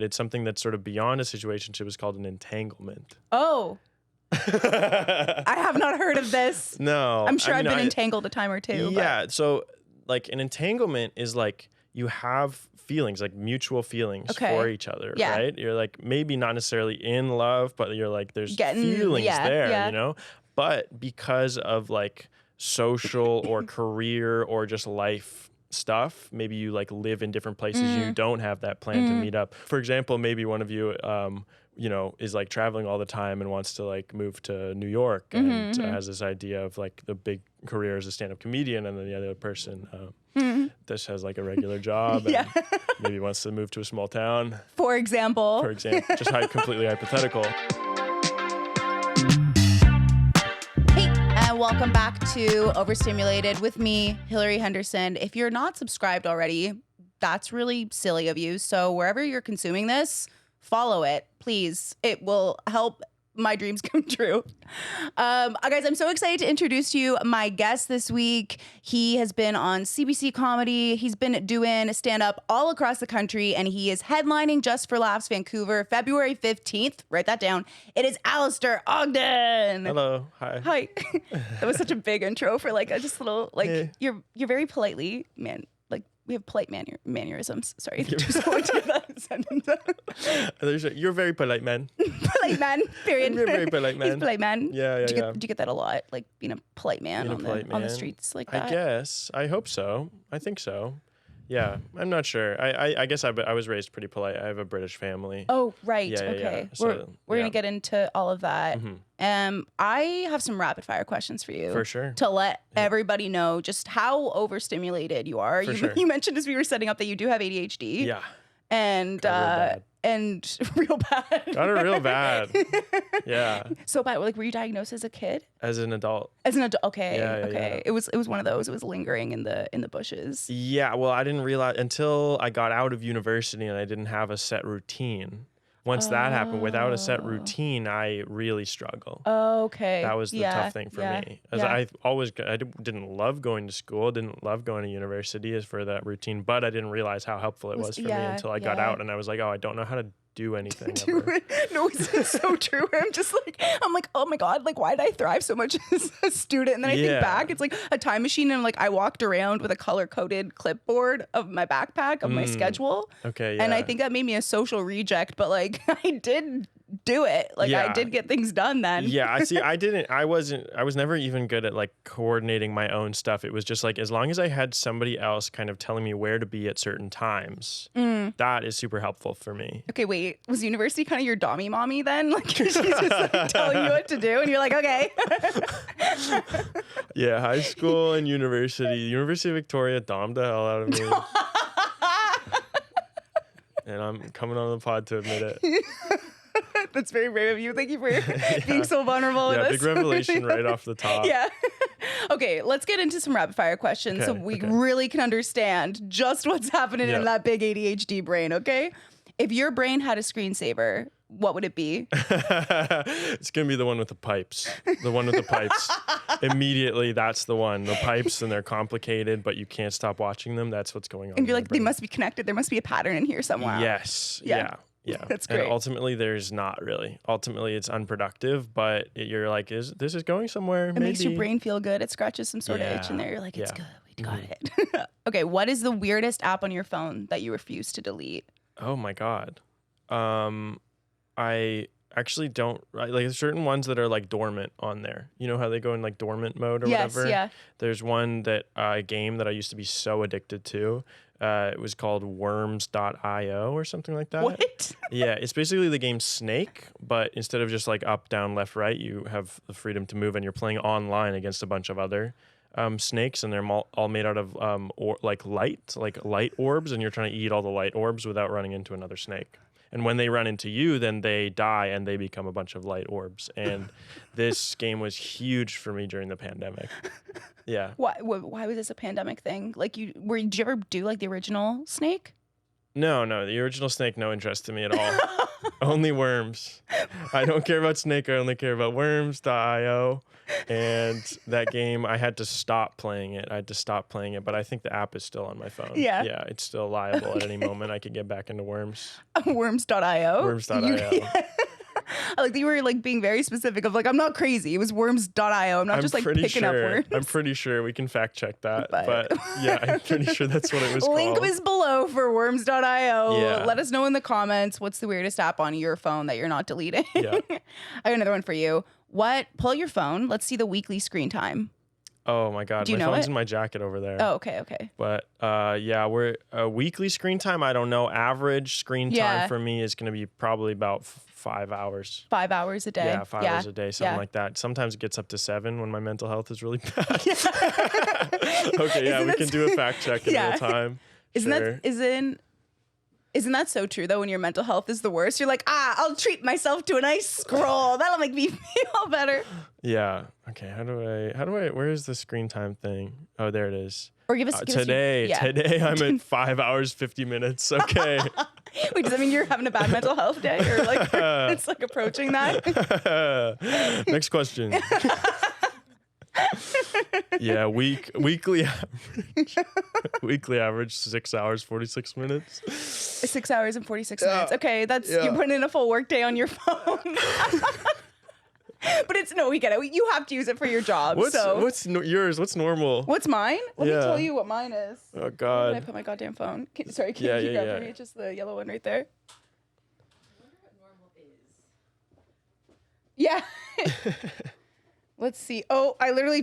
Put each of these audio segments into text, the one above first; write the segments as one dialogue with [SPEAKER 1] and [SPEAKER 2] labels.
[SPEAKER 1] It's something that's sort of beyond a situationship. It's called an entanglement.
[SPEAKER 2] Oh. I have not heard of this.
[SPEAKER 1] No.
[SPEAKER 2] I'm sure I've been entangled a time or two.
[SPEAKER 1] Yeah. So like an entanglement is like you have feelings, like mutual feelings for each other, right? You're like maybe not necessarily in love, but you're like there's feelings there, you know? But because of like social or career or just life stuff, maybe you like live in different places, you don't have that plan to meet up. For example, maybe one of you you know, is like traveling all the time and wants to like move to New York and has this idea of like the big career as a stand-up comedian, and then the other person just has like a regular job and maybe wants to move to a small town.
[SPEAKER 2] For example,
[SPEAKER 1] just completely hypothetical.
[SPEAKER 2] Hey, and welcome back to Overstimulated with me, Hilary Henderson. If you're not subscribed already, that's really silly of you. So wherever you're consuming this, follow it, please. It will help my dreams come true. Guys, I'm so excited to introduce to you my guest this week. He has been on CBC Comedy. He's been doing stand-up all across the country, and he is headlining Just for Laughs Vancouver, February 15th. Write that down. It is Alistair Ogden.
[SPEAKER 1] Hello. Hi.
[SPEAKER 2] Hi. That was such a big intro for like a just little, like,
[SPEAKER 1] hey.
[SPEAKER 2] You're very politely, man. We have polite mannerisms. Sorry, just wanted to get that sentence.
[SPEAKER 1] You're very polite, man.
[SPEAKER 2] Polite man, period.
[SPEAKER 1] You're very polite, man.
[SPEAKER 2] He's polite man.
[SPEAKER 1] Yeah.
[SPEAKER 2] Do you get that a lot? Like being a polite man, on the streets like that?
[SPEAKER 1] I guess. I hope so. I think so. Yeah, I'm not sure. I guess I was raised pretty polite. I have a British family.
[SPEAKER 2] Oh, right.
[SPEAKER 1] Yeah,
[SPEAKER 2] okay.
[SPEAKER 1] Yeah. So,
[SPEAKER 2] we're going to get into all of that. I have some rapid fire questions for you.
[SPEAKER 1] For sure.
[SPEAKER 2] To let everybody know just how overstimulated you are. You mentioned as we were setting up that you do have ADHD.
[SPEAKER 1] Yeah.
[SPEAKER 2] And real bad.
[SPEAKER 1] Got it real bad. Yeah.
[SPEAKER 2] So bad. Like, were you diagnosed as a kid?
[SPEAKER 1] As an adult.
[SPEAKER 2] Okay.
[SPEAKER 1] Yeah,
[SPEAKER 2] okay.
[SPEAKER 1] Yeah.
[SPEAKER 2] It was one of those. It was lingering in the bushes.
[SPEAKER 1] Yeah. Well, I didn't realize until I got out of university and I didn't have a set routine. Once that happened, without a set routine, I really struggle.
[SPEAKER 2] Okay.
[SPEAKER 1] That was the tough thing for me. As I didn't love going to school, didn't love going to university as for that routine, but I didn't realize how helpful it was for me until I got out, and I was like, oh, I don't know how to do anything ever.
[SPEAKER 2] No, it's so true. I'm like, oh my God, like, why did I thrive so much as a student? And then I think back, it's like a time machine, and like I walked around with a color-coded clipboard of my backpack of my schedule.
[SPEAKER 1] Okay, yeah.
[SPEAKER 2] And I think that made me a social reject, but like I did do it. Like I did get things done then.
[SPEAKER 1] Yeah, I was never even good at like coordinating my own stuff. It was just like, as long as I had somebody else kind of telling me where to be at certain times, that is super helpful for me.
[SPEAKER 2] Okay, wait, was university kind of your dommy mommy then? Like she's just like telling you what to do and you're like, okay.
[SPEAKER 1] Yeah, high school and University of Victoria dommed the hell out of me. And I'm coming on the pod to admit it.
[SPEAKER 2] That's very brave of you. Thank you for being so vulnerable.
[SPEAKER 1] Yeah, big revelation right off the top.
[SPEAKER 2] Yeah. Okay, let's get into some rapid fire questions so we really can understand just what's happening in that big ADHD brain, okay? If your brain had a screensaver, what would it be?
[SPEAKER 1] It's going to be the one with the pipes. The one with the pipes. Immediately, that's the one. The pipes, and they're complicated, but you can't stop watching them. That's what's going on.
[SPEAKER 2] And you're like, they must be connected. There must be a pattern in here somewhere.
[SPEAKER 1] Yes. Yeah.
[SPEAKER 2] That's great.
[SPEAKER 1] And ultimately, there's not really. Ultimately, it's unproductive, but you're like, this is going somewhere?
[SPEAKER 2] It makes your brain feel good. It scratches some sort of itch in there. You're like, it's good. We got it. Okay, what is the weirdest app on your phone that you refuse to delete?
[SPEAKER 1] Oh, my God. I actually don't, like, there's certain ones that are like dormant on there. You know how they go in like dormant mode or whatever?
[SPEAKER 2] Yeah.
[SPEAKER 1] There's one a game that I used to be so addicted to. It was called worms.io or something like that.
[SPEAKER 2] What?
[SPEAKER 1] Yeah, it's basically the game Snake, but instead of just like up, down, left, right, you have the freedom to move, and you're playing online against a bunch of other snakes, and they're all made out of light orbs, and you're trying to eat all the light orbs without running into another snake. And when they run into you, then they die and they become a bunch of light orbs. And this game was huge for me during the pandemic. Yeah.
[SPEAKER 2] Why was this a pandemic thing? Like, did you ever do like the original Snake?
[SPEAKER 1] No, the original Snake, no interest to me at all. Only Worms. I don't care about Snake. I only care about Worms.io. And that game, I had to stop playing it. But I think the app is still on my phone.
[SPEAKER 2] Yeah.
[SPEAKER 1] Yeah, it's still liable at any moment. I could get back into Worms.
[SPEAKER 2] Worms.io?
[SPEAKER 1] Worms.io.
[SPEAKER 2] I like that you were like being very specific of like, I'm not crazy. It was worms.io. I'm not just like picking up worms.
[SPEAKER 1] I'm pretty sure we can fact check that. But yeah, I'm pretty sure that's what it was
[SPEAKER 2] Link
[SPEAKER 1] called.
[SPEAKER 2] was below for worms.io.
[SPEAKER 1] Yeah.
[SPEAKER 2] Let us know in the comments what's the weirdest app on your phone that you're not deleting.
[SPEAKER 1] Yeah.
[SPEAKER 2] I got another one for you. Pull out your phone. Let's see the weekly screen time.
[SPEAKER 1] Oh my God.
[SPEAKER 2] Do you
[SPEAKER 1] my
[SPEAKER 2] know
[SPEAKER 1] phone's
[SPEAKER 2] it?
[SPEAKER 1] in my jacket over there.
[SPEAKER 2] Oh, okay.
[SPEAKER 1] But yeah, we're weekly screen time. I don't know. Average screen time for me is going to be probably about 5 hours.
[SPEAKER 2] 5 hours a day.
[SPEAKER 1] Yeah, 5 hours a day, something like that. Sometimes it gets up to 7 when my mental health is really bad. Okay, yeah, we can do a fact check in real time.
[SPEAKER 2] Isn't that so true though? When your mental health is the worst, you're like, I'll treat myself to a nice scroll. That'll make me feel better.
[SPEAKER 1] Yeah. Okay. How do I? Where is the screen time thing? Oh, there it is.
[SPEAKER 2] Or give us
[SPEAKER 1] today. Today I'm at 5 hours 50 minutes. Okay.
[SPEAKER 2] Wait, does that mean you're having a bad mental health day, or like it's like approaching that?
[SPEAKER 1] Next question. Yeah, weekly average 6 hours 46 minutes.
[SPEAKER 2] 6 hours and 46 minutes. Okay, you're putting in a full work day on your phone. But we get it. You have to use it for your job.
[SPEAKER 1] What's yours? What's normal?
[SPEAKER 2] What's mine? Let me tell you what mine is.
[SPEAKER 1] Oh God!
[SPEAKER 2] Where did I put my goddamn phone? Can you grab for me? It's just the yellow one right there. I wonder what normal is. Yeah. Let's see. Oh, I literally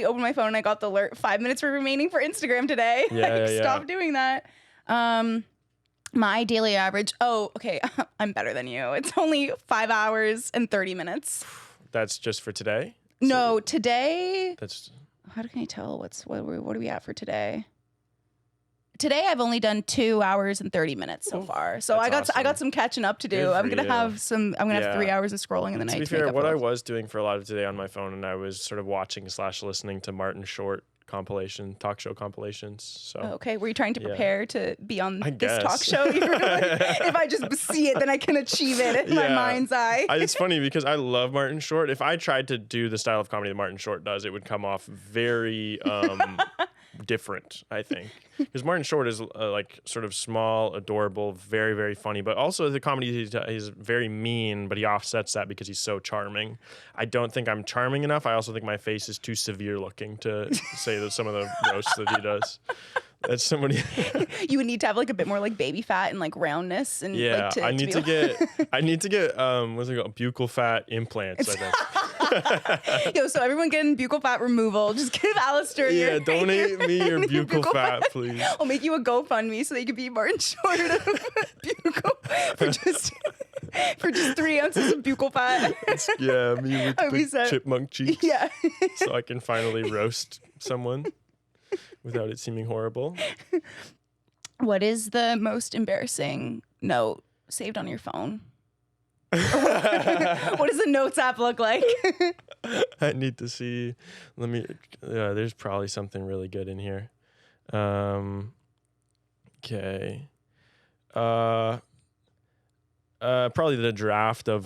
[SPEAKER 2] opened my phone and I got the alert. 5 minutes remaining for Instagram today. Stop doing that. My daily average. Oh, okay. I'm better than you. It's only 5 hours and 30 minutes.
[SPEAKER 1] That's just for today?
[SPEAKER 2] No, today.
[SPEAKER 1] That's.
[SPEAKER 2] How can I tell what are we at for today? Today I've only done 2 hours and 30 minutes so far. So I got some catching up to do. I'm gonna have 3 hours of scrolling in the night.
[SPEAKER 1] To be fair, what I was doing for a lot of today on my phone, and I was sort of watching / listening to Martin Short talk show compilations. So
[SPEAKER 2] okay, were you trying to prepare to be on this talk show? You were like, if I just see it, then I can achieve it in my mind's eye.
[SPEAKER 1] It's funny because I love Martin Short. If I tried to do the style of comedy that Martin Short does, it would come off very different, I think. Because Martin Short is like sort of small, adorable, very, very funny, but also the comedy he's very mean, but he offsets that because he's so charming. I don't think I'm charming enough. I also think my face is too severe looking to say that some of the roasts that he does. That's somebody.
[SPEAKER 2] You would need to have like a bit more like baby fat and like roundness and
[SPEAKER 1] I need to get what's it called, buccal fat implants. I think.
[SPEAKER 2] Yo, so everyone getting buccal fat removal, just give Alistair
[SPEAKER 1] donate me your buccal fat, please.
[SPEAKER 2] I'll make you a GoFundMe so that you can be Martin Short of buccal for just 3 ounces of buccal fat.
[SPEAKER 1] Me with the chipmunk cheeks. Yeah. So I can finally roast someone without it seeming horrible.
[SPEAKER 2] What is the most embarrassing note saved on your phone? What does the notes app look like?
[SPEAKER 1] I need to see. There's probably something really good in here. Okay. Probably the draft of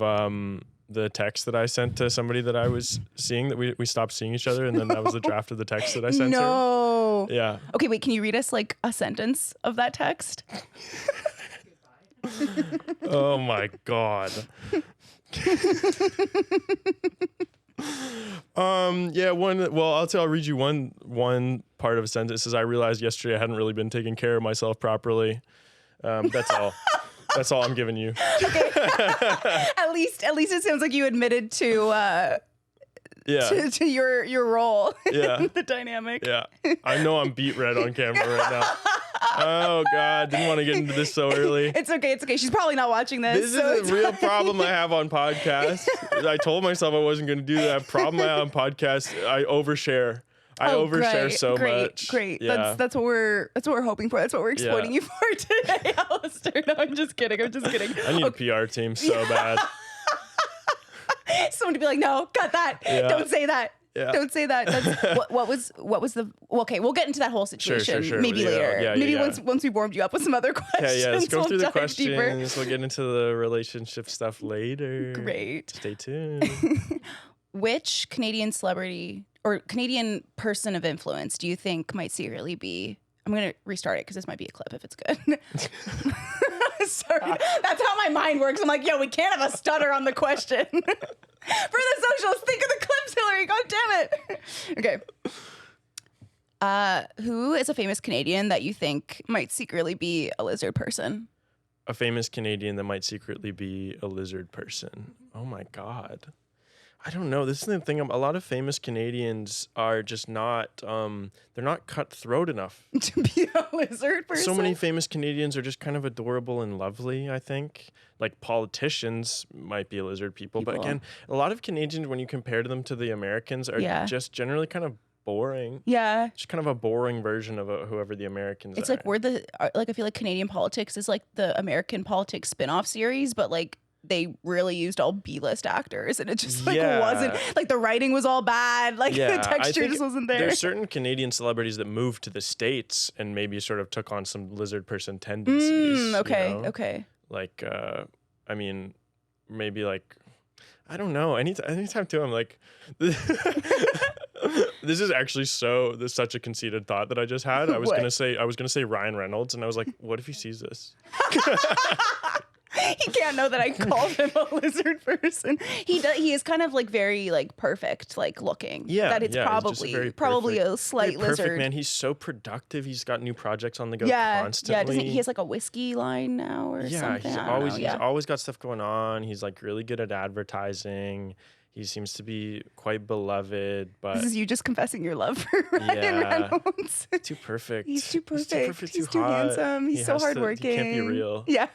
[SPEAKER 1] the text that I sent to somebody that I was seeing, that we stopped seeing each other, and then that was the draft of the text that I sent
[SPEAKER 2] No.
[SPEAKER 1] her. Yeah.
[SPEAKER 2] Okay, wait, can you read us like a sentence of that text?
[SPEAKER 1] Oh my God. I'll read you one part of a sentence. It says, I realized yesterday I hadn't really been taking care of myself properly. That's all. That's all I'm giving you.
[SPEAKER 2] Okay. At least it sounds like you admitted to to your role in the dynamic.
[SPEAKER 1] Yeah. I know I'm beat red on camera right now. Oh God, didn't want to get into this so early.
[SPEAKER 2] It's okay. She's probably not watching this.
[SPEAKER 1] This is a real problem I have on podcasts. I told myself I wasn't going to do that. Problem I have on podcasts, I overshare. I overshare so much.
[SPEAKER 2] Great. Yeah. That's what we're hoping for. That's what we're exploiting you for today, Alistair. No, I'm just kidding.
[SPEAKER 1] I need a PR team so bad.
[SPEAKER 2] Someone to be like, no, cut that. Yeah. Don't say that. Don't say that. That's, what was the? Okay, we'll get into that whole situation
[SPEAKER 1] Sure.
[SPEAKER 2] maybe later. Maybe once we warmed you up with some other questions.
[SPEAKER 1] Let's go through the questions.
[SPEAKER 2] Deeper.
[SPEAKER 1] We'll get into the relationship stuff later.
[SPEAKER 2] Great.
[SPEAKER 1] Stay tuned.
[SPEAKER 2] Which Canadian celebrity or Canadian person of influence do you think might secretly be? I'm going to restart it because this might be a clip if it's good. Sorry. That's how my mind works. I'm like, we can't have a stutter on the question. For the socials, think of the clips, Hilary. God damn it. Okay. Who is a famous Canadian that you think might secretly be a lizard person?
[SPEAKER 1] A famous Canadian that might secretly be a lizard person. Oh my God. I don't know. This is the thing. A lot of famous Canadians are just not, they're not cutthroat enough.
[SPEAKER 2] To be a lizard person?
[SPEAKER 1] So many famous Canadians are just kind of adorable and lovely, I think. Like politicians might be lizard people. But again, a lot of Canadians, when you compare them to the Americans, are just generally kind of boring.
[SPEAKER 2] Yeah.
[SPEAKER 1] Just kind of a boring version of whoever the Americans are.
[SPEAKER 2] It's like I feel like Canadian politics is like the American politics spin-off series, but like, they really used all B-list actors, and it just wasn't like the writing was all bad. Like the texture just wasn't there.
[SPEAKER 1] There's certain Canadian celebrities that moved to the States and maybe sort of took on some lizard person tendencies.
[SPEAKER 2] Okay.
[SPEAKER 1] Like, I mean, maybe like, I don't know. Anytime too, I'm like, this is actually such a conceited thought that I just had. I was gonna say Ryan Reynolds, and I was like, what if he sees this?
[SPEAKER 2] He can't know that I called him a lizard person. He is kind of like very like perfect, like looking.
[SPEAKER 1] Yeah,
[SPEAKER 2] that it's probably a slight lizard.
[SPEAKER 1] Perfect man. He's so productive. He's got new projects on the go constantly.
[SPEAKER 2] Yeah, he has like a whiskey line now or something?
[SPEAKER 1] He's always got stuff going on. He's like really good at advertising. He seems to be quite beloved, but
[SPEAKER 2] this is you just confessing your love for Ryan Reynolds.
[SPEAKER 1] Too perfect.
[SPEAKER 2] He's too perfect. He's too handsome. He's so hardworking.
[SPEAKER 1] He can't be real.
[SPEAKER 2] Yeah.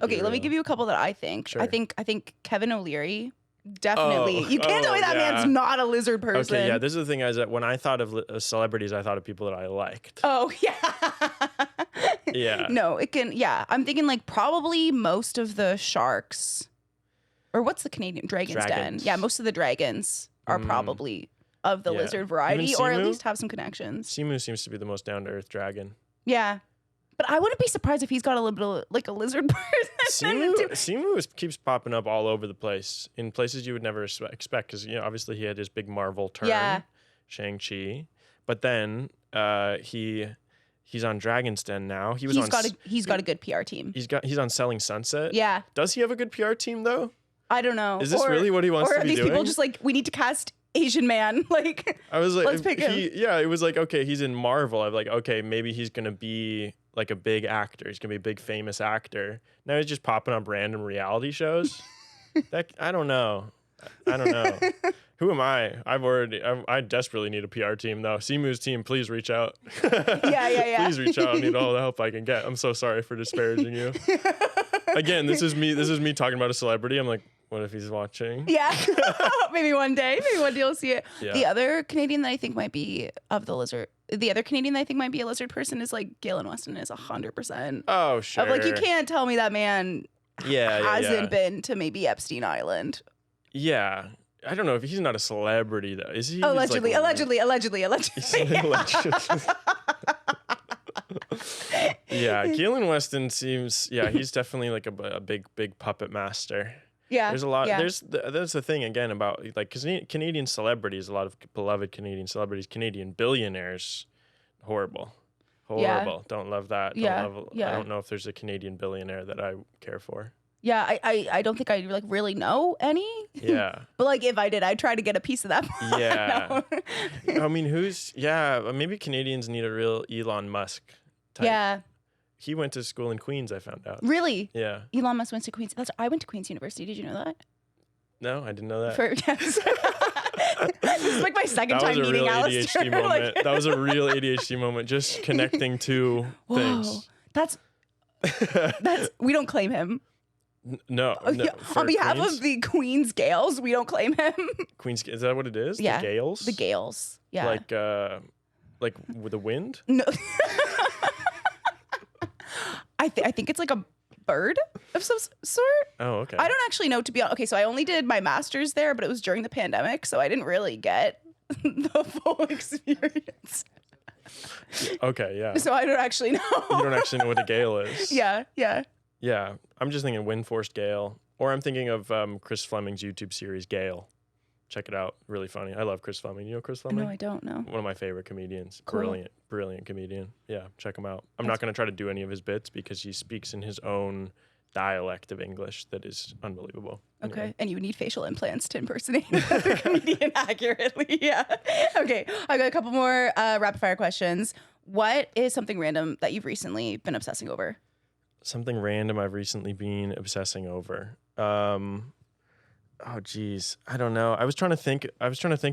[SPEAKER 2] Okay, let me give you a couple that I think. Sure. I think Kevin O'Leary. Definitely. You can't tell me that man's not a lizard person.
[SPEAKER 1] Okay, yeah. This is the thing is that when I thought of celebrities, I thought of people that I liked.
[SPEAKER 2] Oh, yeah.
[SPEAKER 1] Yeah.
[SPEAKER 2] No, it can. Yeah. I'm thinking like probably most of the sharks. Or what's the Canadian? Dragon's Den. Yeah, most of the dragons are probably of the lizard variety or at least have some connections.
[SPEAKER 1] Simu seems to be the most down-to-earth dragon.
[SPEAKER 2] Yeah. But I wouldn't be surprised if he's got a little bit of like a lizard person.
[SPEAKER 1] Simu keeps popping up all over the place in places you would never expect because obviously he had his big Marvel turn, Shang-Chi, but then he's on Dragon's Den now. He's
[SPEAKER 2] got a good PR team.
[SPEAKER 1] He's on Selling Sunset.
[SPEAKER 2] Yeah.
[SPEAKER 1] Does he have a good PR team though?
[SPEAKER 2] I don't know.
[SPEAKER 1] Is this really what he wants to be doing?
[SPEAKER 2] Or are these people just like we need to cast Asian man? Like
[SPEAKER 1] I was like,
[SPEAKER 2] let's pick him.
[SPEAKER 1] Yeah, it was like okay, he's in Marvel. I'm like okay, maybe he's gonna be like a big actor. He's gonna be a big famous actor. Now he's just popping up random reality shows. I don't know. Who am I? I desperately need a PR team though. Simu's team, please reach out.
[SPEAKER 2] Yeah.
[SPEAKER 1] Please reach out. I need all the help I can get. I'm so sorry for disparaging you. Again, this is me talking about a celebrity. I'm like, what if he's watching?
[SPEAKER 2] Yeah. Maybe one day you'll see it. Yeah. The other Canadian that I think might be a lizard person is like Galen Weston is 100%.
[SPEAKER 1] Oh, sure.
[SPEAKER 2] Of like, you can't tell me that man hasn't been to maybe Epstein Island.
[SPEAKER 1] Yeah. I don't know if he's not a celebrity though. Is he?
[SPEAKER 2] Allegedly.
[SPEAKER 1] Yeah, Galen Weston seems. Yeah, he's definitely like a big puppet master.
[SPEAKER 2] Yeah,
[SPEAKER 1] there's a lot. Yeah. There's the thing again about like Canadian celebrities. A lot of beloved Canadian celebrities, Canadian billionaires, horrible. Yeah. Don't love that. I don't know if there's a Canadian billionaire that I care for.
[SPEAKER 2] Yeah, I don't think I like really know any.
[SPEAKER 1] Yeah.
[SPEAKER 2] But like if I did, I'd try to get a piece of that.
[SPEAKER 1] Yeah. I mean, maybe Canadians need a real Elon Musk type.
[SPEAKER 2] Yeah.
[SPEAKER 1] He went to school in Queens, I found out.
[SPEAKER 2] Really?
[SPEAKER 1] Yeah.
[SPEAKER 2] Elon Musk went to Queens. I went to Queens University. Did you know that?
[SPEAKER 1] No, I didn't know that.
[SPEAKER 2] Yes. This is like my second time meeting Alistair.
[SPEAKER 1] That was a real ADHD moment. Just connecting two things.
[SPEAKER 2] That's we don't claim him.
[SPEAKER 1] No.
[SPEAKER 2] On behalf of the Queen's Gales, we don't claim him.
[SPEAKER 1] Queen's, is that what it is?
[SPEAKER 2] Yeah.
[SPEAKER 1] The Gales?
[SPEAKER 2] The Gales. Yeah.
[SPEAKER 1] Like with the wind?
[SPEAKER 2] No. I think it's like a bird of some sort.
[SPEAKER 1] Oh, okay.
[SPEAKER 2] I don't actually know, to be honest. Okay, so I only did my master's there, but it was during the pandemic, so I didn't really get the full experience.
[SPEAKER 1] Okay, yeah.
[SPEAKER 2] So I don't actually know.
[SPEAKER 1] You don't actually know what a gale is.
[SPEAKER 2] Yeah.
[SPEAKER 1] Yeah, I'm just thinking wind forced gale, or I'm thinking of Chris Fleming's YouTube series Gale. Check it out, really funny. I love Chris Fleming. You know Chris Fleming?
[SPEAKER 2] No, I don't know.
[SPEAKER 1] One of my favorite comedians.
[SPEAKER 2] Cool.
[SPEAKER 1] Brilliant comedian. Yeah, check him out. I'm not going to try to do any of his bits because he speaks in his own dialect of English that is unbelievable.
[SPEAKER 2] Okay,
[SPEAKER 1] Anyway.
[SPEAKER 2] and you need facial implants to impersonate the comedian accurately. Yeah. Okay, I got a couple more rapid fire questions. What is something random that you've recently been obsessing over?
[SPEAKER 1] Something random I've recently been obsessing over. Oh geez, I don't know. I was trying to think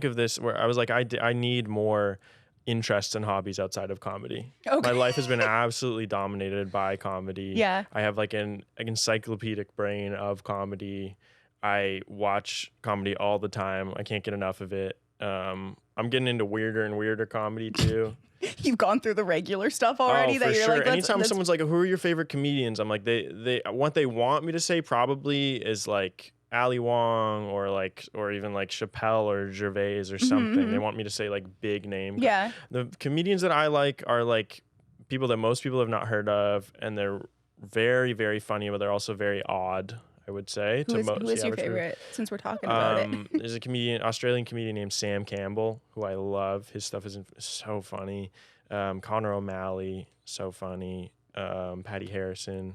[SPEAKER 1] of this where I was like, I need more interests and hobbies outside of comedy.
[SPEAKER 2] Okay.
[SPEAKER 1] My life has been absolutely dominated by comedy.
[SPEAKER 2] Yeah.
[SPEAKER 1] I have like an encyclopedic brain of comedy. I watch comedy all the time. I can't get enough of it. I'm getting into weirder and weirder comedy too.
[SPEAKER 2] You've gone through the regular stuff already.
[SPEAKER 1] For sure. Anytime someone's like, "Who are your favorite comedians?" I'm like, they what they want me to say probably is like Ali Wong or even like Chappelle or Gervais or something.
[SPEAKER 2] Mm-hmm.
[SPEAKER 1] They want me to say like big name.
[SPEAKER 2] Yeah.
[SPEAKER 1] The comedians that I like are like people that most people have not heard of, and they're very, very funny, but they're also very odd, I would say.
[SPEAKER 2] Who is your favorite, since we're talking about it?
[SPEAKER 1] There's a Australian comedian named Sam Campbell, who I love. His stuff is so funny. Connor O'Malley, so funny. Patty Harrison.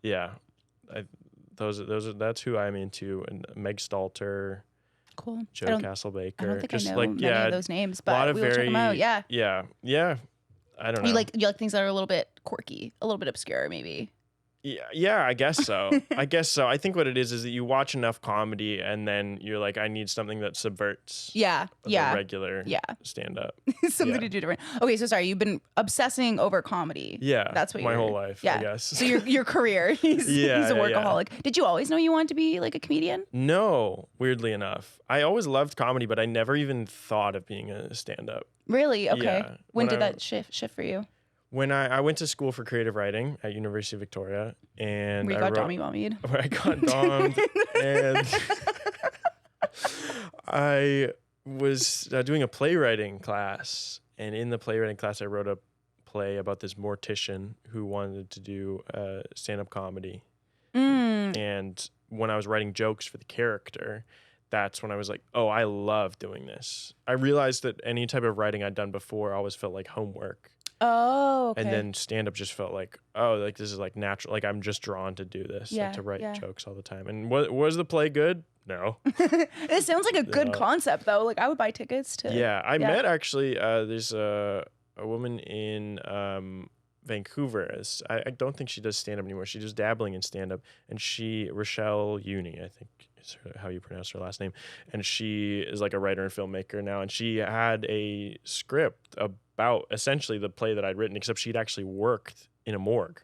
[SPEAKER 1] Yeah. That's who I'm into. And Meg Stalter.
[SPEAKER 2] Cool.
[SPEAKER 1] Joe Castlebaker.
[SPEAKER 2] I don't think I know many of those names, but we will check them out. Yeah.
[SPEAKER 1] Yeah. I don't know.
[SPEAKER 2] You like things that are a little bit quirky, a little bit obscure, maybe.
[SPEAKER 1] Yeah, I guess so. I think what it is that you watch enough comedy and then you're like, I need something that subverts the regular stand-up.
[SPEAKER 2] Something to do different. Okay, so sorry, you've been obsessing over comedy.
[SPEAKER 1] Yeah,
[SPEAKER 2] that's what
[SPEAKER 1] my whole life, I guess.
[SPEAKER 2] So your career, he's a workaholic. Yeah. Did you always know you wanted to be like a comedian?
[SPEAKER 1] No, weirdly enough. I always loved comedy, but I never even thought of being a stand-up.
[SPEAKER 2] Really? Okay.
[SPEAKER 1] Yeah.
[SPEAKER 2] When did that shift for you?
[SPEAKER 1] When I went to school for creative writing at University of Victoria, and
[SPEAKER 2] where you got dommy-mommied.
[SPEAKER 1] Where I got dommed, and I was doing a playwriting class, and in the playwriting class, I wrote a play about this mortician who wanted to do stand-up comedy. And when I was writing jokes for the character, that's when I was like, oh, I love doing this. I realized that any type of writing I'd done before always felt like homework.
[SPEAKER 2] Oh, okay.
[SPEAKER 1] And then stand-up just felt like, oh, like this is like natural. Like I'm just drawn to do this, like to write jokes all the time. And was the play good? No.
[SPEAKER 2] It sounds like a good concept though. Like I would buy tickets to.
[SPEAKER 1] Yeah, I met actually. There's a woman in Vancouver. I don't think she does stand-up anymore. She's just dabbling in stand-up, and Rochelle Uni, I think is how you pronounce her last name, and she is like a writer and filmmaker now, and she had a script about essentially the play that I'd written, except she'd actually worked in a morgue.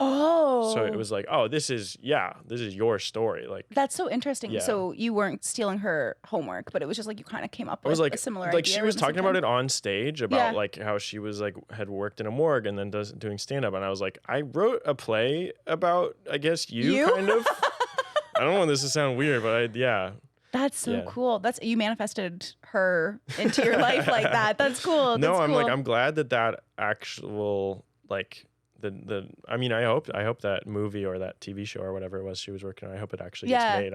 [SPEAKER 2] Oh.
[SPEAKER 1] So it was like, oh, this is your story. Like
[SPEAKER 2] that's so interesting. Yeah. So you weren't stealing her homework, but it was just like you kind of came up with a similar idea.
[SPEAKER 1] Like she was talking about it on stage about like how she was like had worked in a morgue and then doing stand up, and I was like, I wrote a play about I guess you? Kind of. I don't want this to sound weird, but
[SPEAKER 2] That's so cool. You manifested her into your life like that. That's cool.
[SPEAKER 1] No,
[SPEAKER 2] That's cool.
[SPEAKER 1] I'm glad that actual like I mean, I hope that movie or that TV show or whatever it was she was working on, I hope it actually gets made.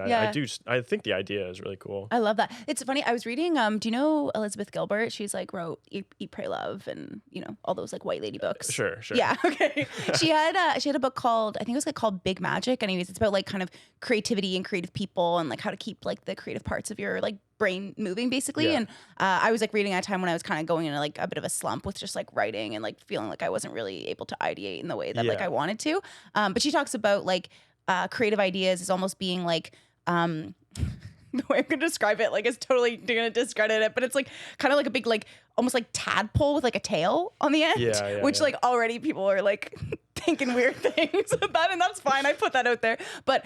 [SPEAKER 1] I think the idea is really cool.
[SPEAKER 2] I love that. It's funny. I was reading, do you know Elizabeth Gilbert? She's like wrote Eat, Pray, Love and, all those like white lady books.
[SPEAKER 1] Sure.
[SPEAKER 2] Yeah. Okay. She had a book called, I think it was called Big Magic. Anyways, it's about like kind of creativity and creative people and like how to keep like the creative parts of your like brain moving basically. Yeah. And I was like reading at a time when I was kind of going into like a bit of a slump with just like writing and like feeling like I wasn't really able to ideate in the way that like I wanted to. But she talks about like creative ideas is almost being like the way I'm going to describe it, like it's totally going to discredit it, but it's like kind of like a big like almost like tadpole with like a tail on the end, which like already people are like thinking weird things about that, and that's fine. I put that out there. But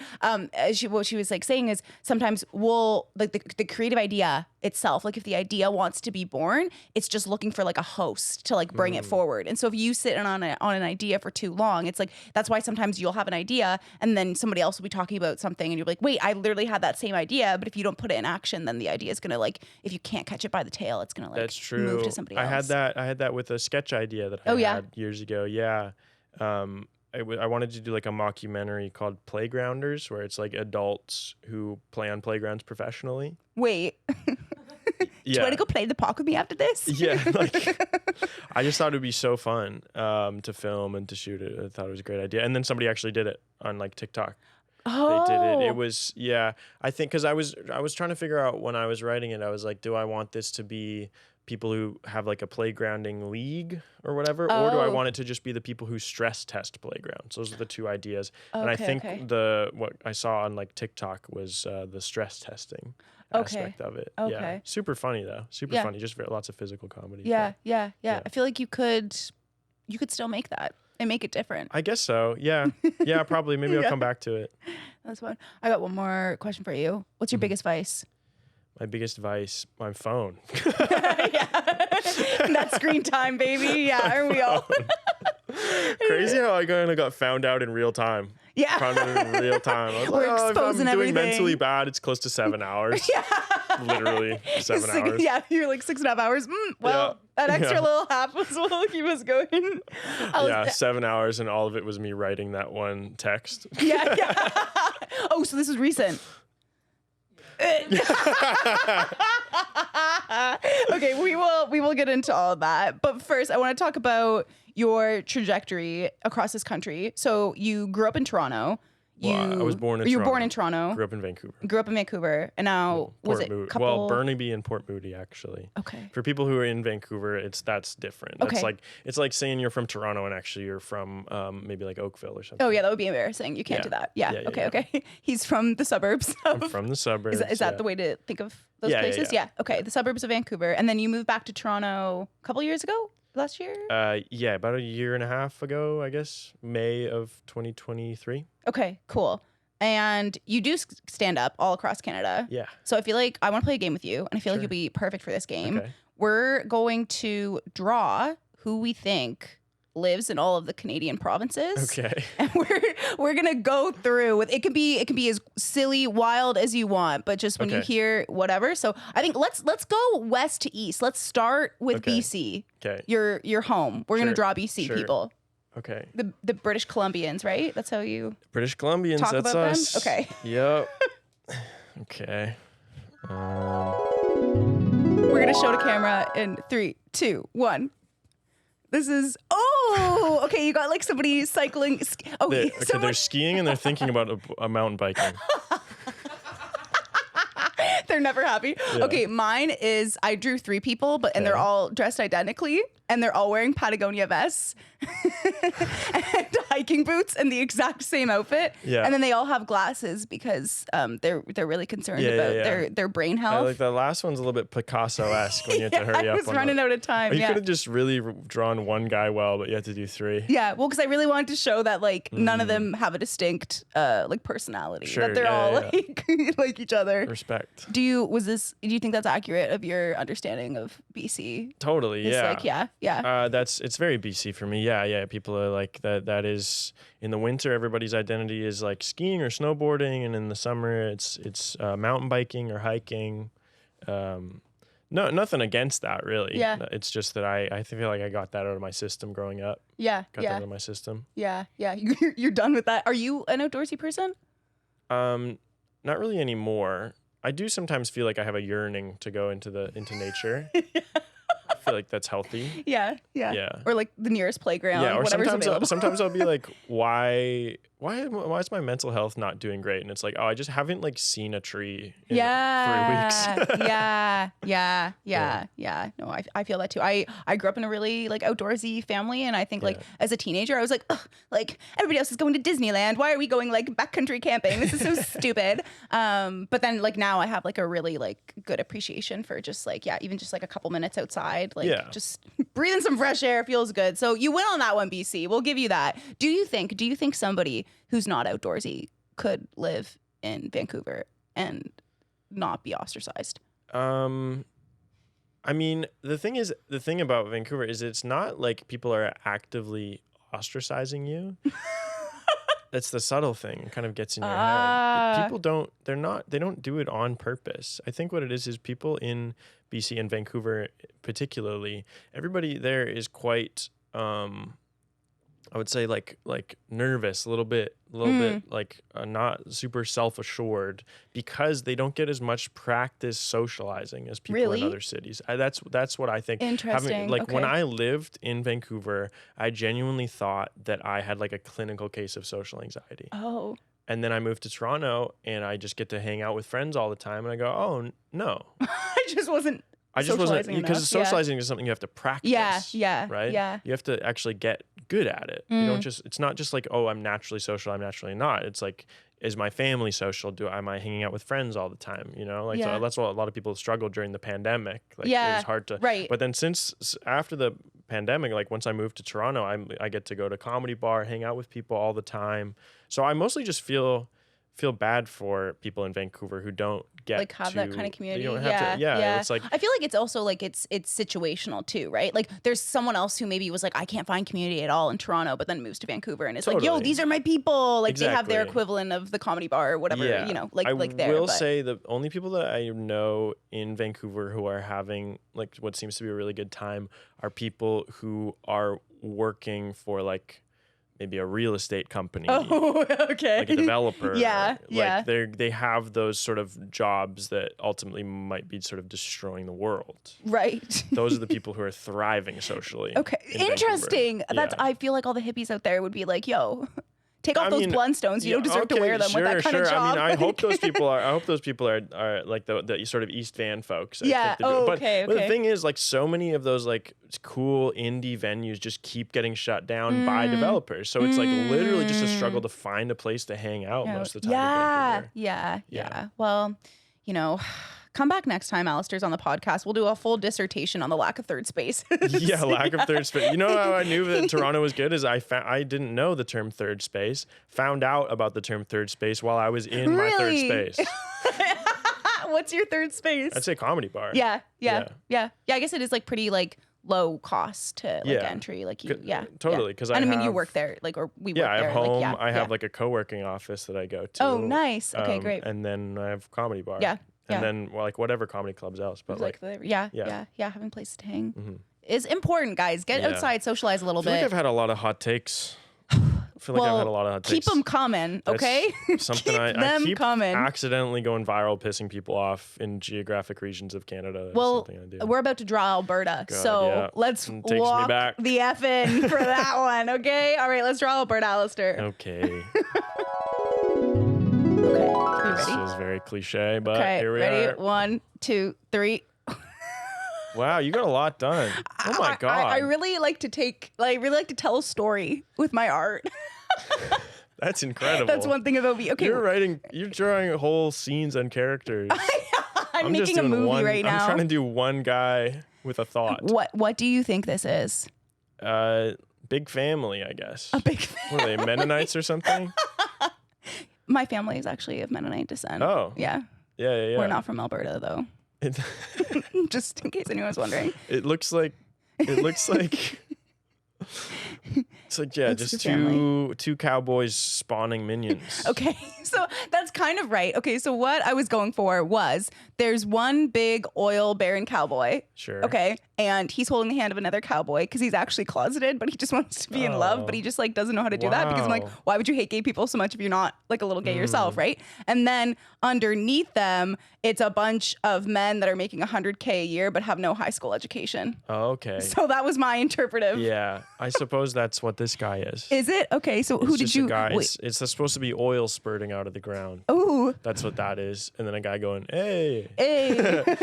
[SPEAKER 2] what she was like saying is sometimes we'll like the creative idea itself, like if the idea wants to be born, it's just looking for like a host to like bring it forward. And so if you sit on an idea for too long, it's like that's why sometimes you'll have an idea and then somebody else will be talking about something and you're like, wait, I literally had that same idea, but if you don't put it in action, then the idea is gonna like, if you can't catch it by the tail, it's gonna like
[SPEAKER 1] that's true.
[SPEAKER 2] move to somebody else.
[SPEAKER 1] I had that with a sketch idea that I had years ago. Yeah. I wanted to do like a mockumentary called Playgrounders, where it's like adults who play on playgrounds professionally.
[SPEAKER 2] Wait. Do you want to go play the park with me after this?
[SPEAKER 1] Yeah. Like, I just thought it would be so fun to film and to shoot it. I thought it was a great idea. And then somebody actually did it on like TikTok.
[SPEAKER 2] Oh.
[SPEAKER 1] They did it. It was, I think because I was trying to figure out when I was writing it, I was like, do I want this to be people who have like a playgrounding league or whatever, or do I want it to just be the people who stress test playgrounds? Those are the two ideas. And I think what I saw on like TikTok was the stress testing aspect of it.
[SPEAKER 2] Okay.
[SPEAKER 1] Yeah. Super funny though. Super funny. Just lots of physical comedy.
[SPEAKER 2] Yeah. I feel like you could still make that and make it different.
[SPEAKER 1] I guess so. Yeah. Yeah, probably. Maybe I'll come back to it.
[SPEAKER 2] That's fun. I got one more question for you. What's your biggest vice?
[SPEAKER 1] My biggest vice, my phone.
[SPEAKER 2] That screen time, baby. Yeah, aren't we all?
[SPEAKER 1] Crazy how I kind of got found out in real time.
[SPEAKER 2] Yeah.
[SPEAKER 1] Found out in real time. I was
[SPEAKER 2] We're
[SPEAKER 1] like,
[SPEAKER 2] exposing
[SPEAKER 1] if I'm doing
[SPEAKER 2] everything.
[SPEAKER 1] mentally bad, it's close to 7 hours.
[SPEAKER 2] Yeah.
[SPEAKER 1] Literally 7 hours.
[SPEAKER 2] Yeah, you're like 6.5 hours. That extra little half was what will keep us going.
[SPEAKER 1] 7 hours, and all of it was me writing that one text.
[SPEAKER 2] Yeah. Oh, so this is recent. Okay, we will get into all of that, but first I want to talk about your trajectory across this country. So you grew up in Toronto.
[SPEAKER 1] I was born in Toronto.
[SPEAKER 2] You were born in Toronto.
[SPEAKER 1] Grew up in Vancouver. And now Burnaby and Port Moody, actually.
[SPEAKER 2] Okay.
[SPEAKER 1] For people who are in Vancouver, that's different.
[SPEAKER 2] Okay.
[SPEAKER 1] It's like saying you're from Toronto and actually you're from maybe like Oakville or something.
[SPEAKER 2] Oh yeah, that would be embarrassing. You can't do that. Yeah. Okay. He's from the suburbs.
[SPEAKER 1] I'm from the suburbs.
[SPEAKER 2] Is that the way to think of those places? Yeah. Okay. The suburbs of Vancouver, and then you moved back to Toronto a couple years ago. Last year?
[SPEAKER 1] About a year and a half ago, I guess. May of 2023.
[SPEAKER 2] Okay, cool. And you do stand up all across Canada.
[SPEAKER 1] Yeah.
[SPEAKER 2] So I feel like I want to play a game with you, and I feel like you'll be perfect for this game. Okay. We're going to draw who we think lives in all of the Canadian provinces.
[SPEAKER 1] Okay.
[SPEAKER 2] And we're gonna go through with it. Can be as silly, wild as you want, but just when you hear whatever. So I think let's go west to east. Let's start with BC.
[SPEAKER 1] Okay.
[SPEAKER 2] Your home. We're gonna draw BC people.
[SPEAKER 1] Okay.
[SPEAKER 2] The British Columbians, right? That's how you
[SPEAKER 1] British Columbians.
[SPEAKER 2] Talk
[SPEAKER 1] that's
[SPEAKER 2] about
[SPEAKER 1] us.
[SPEAKER 2] them? Okay.
[SPEAKER 1] Yep. Okay.
[SPEAKER 2] We're gonna show to camera in 3, 2, 1. This is okay. You got like somebody cycling.
[SPEAKER 1] They're skiing and they're thinking about a mountain biking.
[SPEAKER 2] They're never happy. Yeah. Okay, mine is I drew 3 people, and they're all dressed identically, and they're all wearing Patagonia vests and hiking boots and the exact same outfit. Yeah. And then they all have glasses because they're really concerned about their brain health.
[SPEAKER 1] Like the last one's a little bit Picasso-esque when you have to hurry up.
[SPEAKER 2] I was running out of time.
[SPEAKER 1] You could have just really drawn one guy well, but you had to do 3.
[SPEAKER 2] Yeah, well, because I really wanted to show that like none of them have a distinct like personality.
[SPEAKER 1] Sure.
[SPEAKER 2] That they're all like each other.
[SPEAKER 1] Respect.
[SPEAKER 2] Do you think that's accurate of your understanding of BC?
[SPEAKER 1] Totally.
[SPEAKER 2] It's
[SPEAKER 1] it's very BC for me. Yeah. People are like that. That is in the winter, everybody's identity is like skiing or snowboarding, and in the summer, it's mountain biking or hiking. No, nothing against that really.
[SPEAKER 2] Yeah.
[SPEAKER 1] It's just that I feel like I got that out of my system growing up.
[SPEAKER 2] Yeah.
[SPEAKER 1] Got that out of my system.
[SPEAKER 2] Yeah. You're done with that. Are you an outdoorsy person?
[SPEAKER 1] Not really anymore. I do sometimes feel like I have a yearning to go into nature. I feel like that's healthy.
[SPEAKER 2] Yeah. Or like the nearest playground.
[SPEAKER 1] Yeah. Or
[SPEAKER 2] whatever's available.
[SPEAKER 1] sometimes I'll be like, why why is my mental health not doing great? And it's like, oh, I just haven't like seen a tree in 3 weeks.
[SPEAKER 2] Yeah. No, I feel that too. I grew up in a really like outdoorsy family, and I think like as a teenager I was like, ugh, like everybody else is going to Disneyland. Why are we going like backcountry camping? This is so stupid. But then like now I have like a really like good appreciation for just like, even just like a couple minutes outside, like just breathing some fresh air feels good. So you win on that one, BC. We'll give you that. Do you think somebody who's not outdoorsy could live in Vancouver and not be ostracized?
[SPEAKER 1] I mean, the thing about Vancouver is it's not like people are actively ostracizing you. That's the subtle thing. It kind of gets in your head. People they don't do it on purpose. I think what it is people in BC and Vancouver particularly, everybody there is quite, I would say like nervous, a little bit like not super self-assured because they don't get as much practice socializing as people in other cities. That's what I think.
[SPEAKER 2] Interesting.
[SPEAKER 1] When I lived in Vancouver, I genuinely thought that I had like a clinical case of social anxiety.
[SPEAKER 2] Oh.
[SPEAKER 1] And then I moved to Toronto and I just get to hang out with friends all the time. And I go, oh no.
[SPEAKER 2] I just wasn't
[SPEAKER 1] because socializing is something you have to practice. Right?
[SPEAKER 2] Yeah.
[SPEAKER 1] You have to actually get good at it. You don't it's not just like, oh, I'm naturally social, I'm naturally not. It's like, is my family social? Am I hanging out with friends all the time? You know, like so that's what a lot of people struggled during the pandemic. Like it was hard to But then after the pandemic, like once I moved to Toronto, I get to go to comedy bar, hang out with people all the time. So I mostly just feel bad for people in Vancouver who don't get
[SPEAKER 2] like have that kind of community.
[SPEAKER 1] You don't have to, it's like
[SPEAKER 2] I feel like it's also like it's situational too, right? Like there's someone else who maybe was like, I can't find community at all in Toronto, but then moves to Vancouver and it's like, yo, these are my people. Like they have their equivalent of the comedy bar or whatever, you know, like there.
[SPEAKER 1] I will say the only people that I know in Vancouver who are having like what seems to be a really good time are people who are working for like maybe a real estate company.
[SPEAKER 2] Oh, okay.
[SPEAKER 1] Like a developer.
[SPEAKER 2] Yeah.
[SPEAKER 1] They have those sort of jobs that ultimately might be sort of destroying the world.
[SPEAKER 2] Right.
[SPEAKER 1] Those are the people who are thriving socially.
[SPEAKER 2] Okay. Interesting. I feel like all the hippies out there would be like, yo, take off those Blundstones. You don't deserve to wear them with that kind of job.
[SPEAKER 1] I mean, I hope those people are like the sort of East Van folks.
[SPEAKER 2] Yeah.
[SPEAKER 1] But the thing is, like, so many of those like cool indie venues just keep getting shut down by developers. So it's like literally just a struggle to find a place to hang out most of the time.
[SPEAKER 2] Yeah. Well, you know, come back next time Alistair's on the podcast. We'll do a full dissertation on the lack of third space.
[SPEAKER 1] Lack of third space. You know how I knew that Toronto was good is I didn't know the term third space. Found out about the term third space while I was in my third space.
[SPEAKER 2] What's your third space?
[SPEAKER 1] I'd say comedy bar.
[SPEAKER 2] Yeah. I guess it is like pretty like low cost to like entry. Like you,
[SPEAKER 1] totally. Because
[SPEAKER 2] I mean, you work there, like, or we work there.
[SPEAKER 1] I have home. Like, I have like a co-working office that I go to.
[SPEAKER 2] Oh, nice. Okay, great.
[SPEAKER 1] And then I have comedy bar.
[SPEAKER 2] Yeah.
[SPEAKER 1] And then like whatever comedy clubs else, but
[SPEAKER 2] having places to hang is important, guys. Get outside, socialize a little bit.
[SPEAKER 1] I feel like I've had a lot of hot takes. I've had a lot of hot takes.
[SPEAKER 2] Keep them coming, okay?
[SPEAKER 1] Something I keep accidentally going viral, pissing people off in geographic regions of Canada. That's something I do.
[SPEAKER 2] We're about to draw Alberta, let's walk the F in for that one, okay? All right, let's draw Alberta, Alistair.
[SPEAKER 1] Okay.
[SPEAKER 2] Okay,
[SPEAKER 1] this is very cliche, but here we are.
[SPEAKER 2] Ready? 1, 2, 3.
[SPEAKER 1] Wow, you got a lot done. Oh my God.
[SPEAKER 2] I really like to tell a story with my art.
[SPEAKER 1] That's incredible.
[SPEAKER 2] That's one thing about me. Okay.
[SPEAKER 1] You're drawing whole scenes and characters.
[SPEAKER 2] I'm making a movie right now.
[SPEAKER 1] I'm trying to do one guy with a thought.
[SPEAKER 2] What do you think this is?
[SPEAKER 1] Big family, I guess.
[SPEAKER 2] A big family.
[SPEAKER 1] What are they, Mennonites or something?
[SPEAKER 2] My family is actually of Mennonite descent.
[SPEAKER 1] Oh.
[SPEAKER 2] Yeah.
[SPEAKER 1] Yeah.
[SPEAKER 2] We're not from Alberta, though. Just in case anyone was wondering.
[SPEAKER 1] It looks like it's like just two cowboys spawning minions.
[SPEAKER 2] Okay, so that's kind of right. Okay, so what I was going for was there's one big oil baron cowboy.
[SPEAKER 1] Sure.
[SPEAKER 2] Okay, and he's holding the hand of another cowboy because he's actually closeted, but he just wants to be in love, but he just like doesn't know how to do that because I'm like, why would you hate gay people so much if you're not like a little gay yourself, right? And then underneath them, it's a bunch of men that are making $100K a year but have no high school education.
[SPEAKER 1] Oh, okay.
[SPEAKER 2] So that was my interpretive.
[SPEAKER 1] Yeah, I suppose that's what this this guy is.
[SPEAKER 2] Is it? Okay, so who did you...
[SPEAKER 1] It's supposed to be oil spurting out of the ground.
[SPEAKER 2] Oh.
[SPEAKER 1] That's what that is. And then a guy going, hey.
[SPEAKER 2] Hey.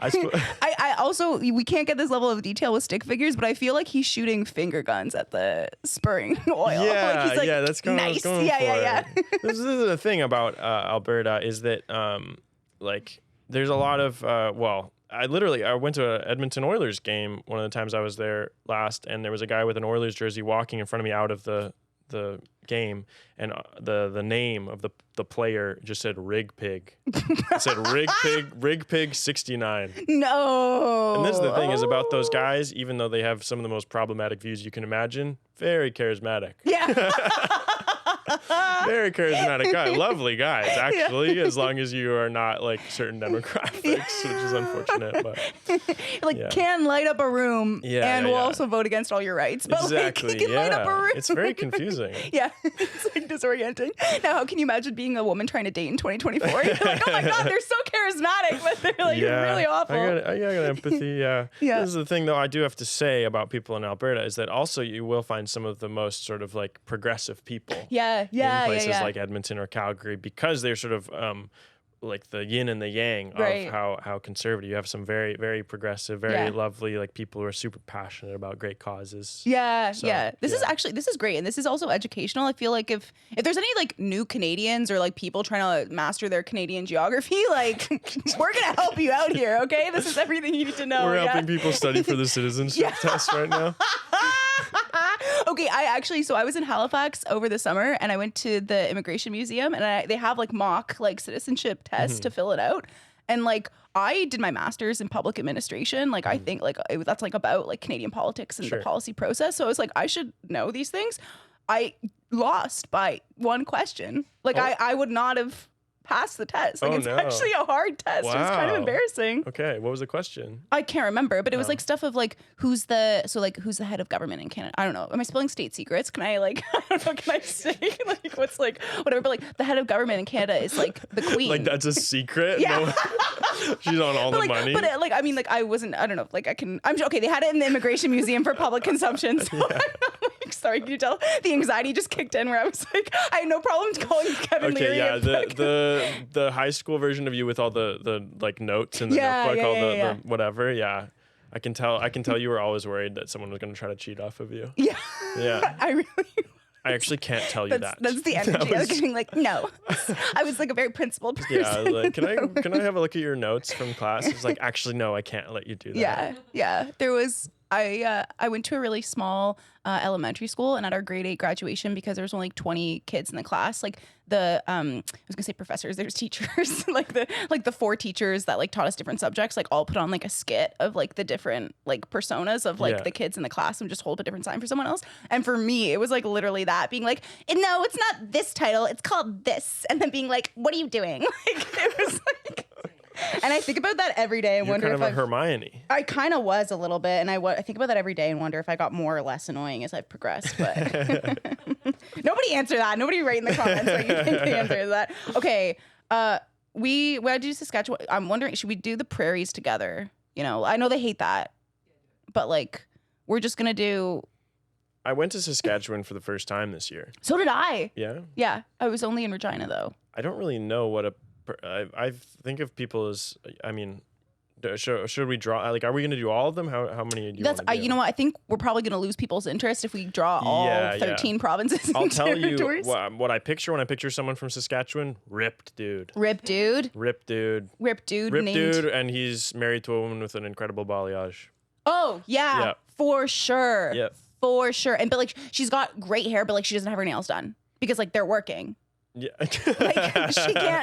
[SPEAKER 2] I also, we can't get this level of detail with stick figures, but I feel like he's shooting finger guns at the spurring oil.
[SPEAKER 1] Yeah,
[SPEAKER 2] he's like,
[SPEAKER 1] that's kind of
[SPEAKER 2] nice.
[SPEAKER 1] Yeah. This is the thing about Alberta is that, there's a lot of, I went to an Edmonton Oilers game one of the times I was there last, and there was a guy with an Oilers jersey walking in front of me out of the game, and the name of the player just said Rig Pig. It said Rig Pig 69.
[SPEAKER 2] No.
[SPEAKER 1] And this is the thing is about those guys, even though they have some of the most problematic views you can imagine, very charismatic.
[SPEAKER 2] Yeah.
[SPEAKER 1] Very charismatic guy. Lovely guys, actually, as long as you are not like certain demographics, which is unfortunate. But
[SPEAKER 2] can light up a room and will also vote against all your rights. But
[SPEAKER 1] exactly.
[SPEAKER 2] He can light up a room.
[SPEAKER 1] It's very confusing.
[SPEAKER 2] Yeah. It's like disorienting. Now, how can you imagine being a woman trying to date in 2024? You're like, oh my God, they're so charismatic, but they're like really awful.
[SPEAKER 1] I got empathy. Yeah. This is the thing, though, I do have to say about people in Alberta is that also you will find some of the most sort of like progressive people.
[SPEAKER 2] In
[SPEAKER 1] places like Edmonton or Calgary, because they're sort of like the yin and the yang of how conservative. You have some very, very progressive, very lovely like people who are super passionate about great causes. This is great, and this is also educational. I feel like if there's any like new Canadians or like people trying to master their Canadian geography, like we're gonna help you out here. Okay, this is everything you need to know. We're helping people study for the citizenship test right now.
[SPEAKER 2] Okay, I was in Halifax over the summer, and I went to the Immigration Museum, and they have like mock like citizenship tests to fill it out. And like I did my master's in public administration. Like I think like that's like about like Canadian politics and the policy process. So I was like, I should know these things. I lost by one question. Like I would not have passed the test. Like it's actually a hard test. Wow. It was kind of embarrassing.
[SPEAKER 1] Okay, what was the question?
[SPEAKER 2] I can't remember, but it was like stuff of like who's the head of government in Canada? I don't know. Am I spilling state secrets? Can I like I don't know, can I say like what's like whatever, but like the head of government in Canada is like the queen.
[SPEAKER 1] Like that's a secret?
[SPEAKER 2] Yeah.
[SPEAKER 1] No. She's on all the money.
[SPEAKER 2] But like I mean like I don't know, like I'm okay, they had it in the Immigration Museum for public consumption. So I'm like, sorry, can you tell the anxiety just kicked in where I was like, I had no problem calling Kevin Leary.
[SPEAKER 1] The high school version of you with all the like notes in the notebook, the whatever. Yeah. I can tell you were always worried that someone was going to try to cheat off of you.
[SPEAKER 2] Yeah.
[SPEAKER 1] Yeah. I actually can't tell you that.
[SPEAKER 2] That's the energy. I was getting like, no. I was like a very principled person.
[SPEAKER 1] Yeah, I was like, can I have a look at your notes from class? It's like, actually, no, I can't let you do that.
[SPEAKER 2] Yeah. There was I went to a really small elementary school, and at our grade 8 graduation, because there was only 20 kids in the class, like I was gonna say professors, there's teachers, like the 4 teachers that like taught us different subjects, like all put on like a skit of like the different like personas of like the kids in the class and just hold a different sign for someone else. And for me, it was like literally that, being like, no, it's not this title, it's called this, and then being like, what are you doing? Like it was like. And I think about that every day and wonder if
[SPEAKER 1] I'm Hermione.
[SPEAKER 2] I kind of was a little bit, and I think about that every day and wonder if I got more or less annoying as I've progressed. But nobody answer that. Nobody write in the comments what you think the answer is that. Okay, we had to do Saskatchewan. I'm wondering, should we do the prairies together? You know, I know they hate that, but like we're just gonna do.
[SPEAKER 1] I went to Saskatchewan for the first time this year.
[SPEAKER 2] So did I.
[SPEAKER 1] Yeah.
[SPEAKER 2] Yeah, I was only in Regina though.
[SPEAKER 1] I don't really know what I think of people as, I mean, should we draw, like, are we going to do all of them? How many do you want to do?
[SPEAKER 2] You know what, I think we're probably going to lose people's interest if we draw all 13 provinces.
[SPEAKER 1] I'll tell you what I picture when I picture someone from Saskatchewan. Ripped dude, and he's married to a woman with an incredible balayage.
[SPEAKER 2] Oh, yeah. For sure.
[SPEAKER 1] Yeah.
[SPEAKER 2] For sure. And but like she's got great hair, but like she doesn't have her nails done because like they're working.
[SPEAKER 1] Yeah.
[SPEAKER 2] Like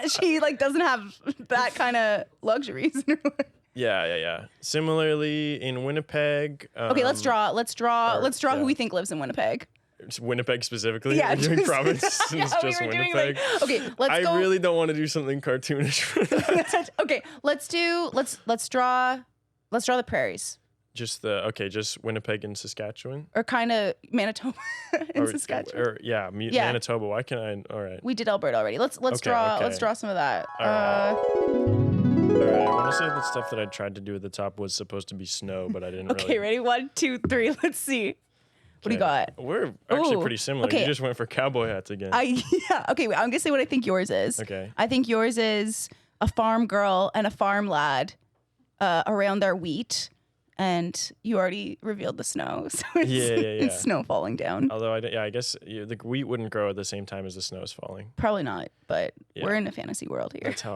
[SPEAKER 2] she like doesn't have that kind of luxuries in her life.
[SPEAKER 1] Yeah. Similarly in Winnipeg.
[SPEAKER 2] Okay, let's draw who we think lives in Winnipeg.
[SPEAKER 1] It's Winnipeg specifically?
[SPEAKER 2] Yeah.
[SPEAKER 1] We're doing province. It's just Winnipeg.
[SPEAKER 2] Let's go.
[SPEAKER 1] I really don't want to do something cartoonish for that.
[SPEAKER 2] Okay, let's draw the prairies.
[SPEAKER 1] Just Winnipeg and Saskatchewan?
[SPEAKER 2] Or kind of Manitoba and Saskatchewan.
[SPEAKER 1] Manitoba. Why can't I? All right.
[SPEAKER 2] We did Alberta already. Let's draw some of that.
[SPEAKER 1] All right. I want to say the stuff that I tried to do at the top was supposed to be snow, but I didn't really.
[SPEAKER 2] Okay, ready? 1, 2, 3. Let's see. What do you got?
[SPEAKER 1] We're actually pretty similar. Okay. You just went for cowboy hats again.
[SPEAKER 2] Okay, wait, I'm going to say what I think yours is.
[SPEAKER 1] Okay.
[SPEAKER 2] I think yours is a farm girl and a farm lad around their wheat. And you already revealed the snow. So it's snow falling down.
[SPEAKER 1] Although, I guess the wheat wouldn't grow at the same time as the snow's falling.
[SPEAKER 2] Probably not, but we're in a fantasy world here.
[SPEAKER 1] That's how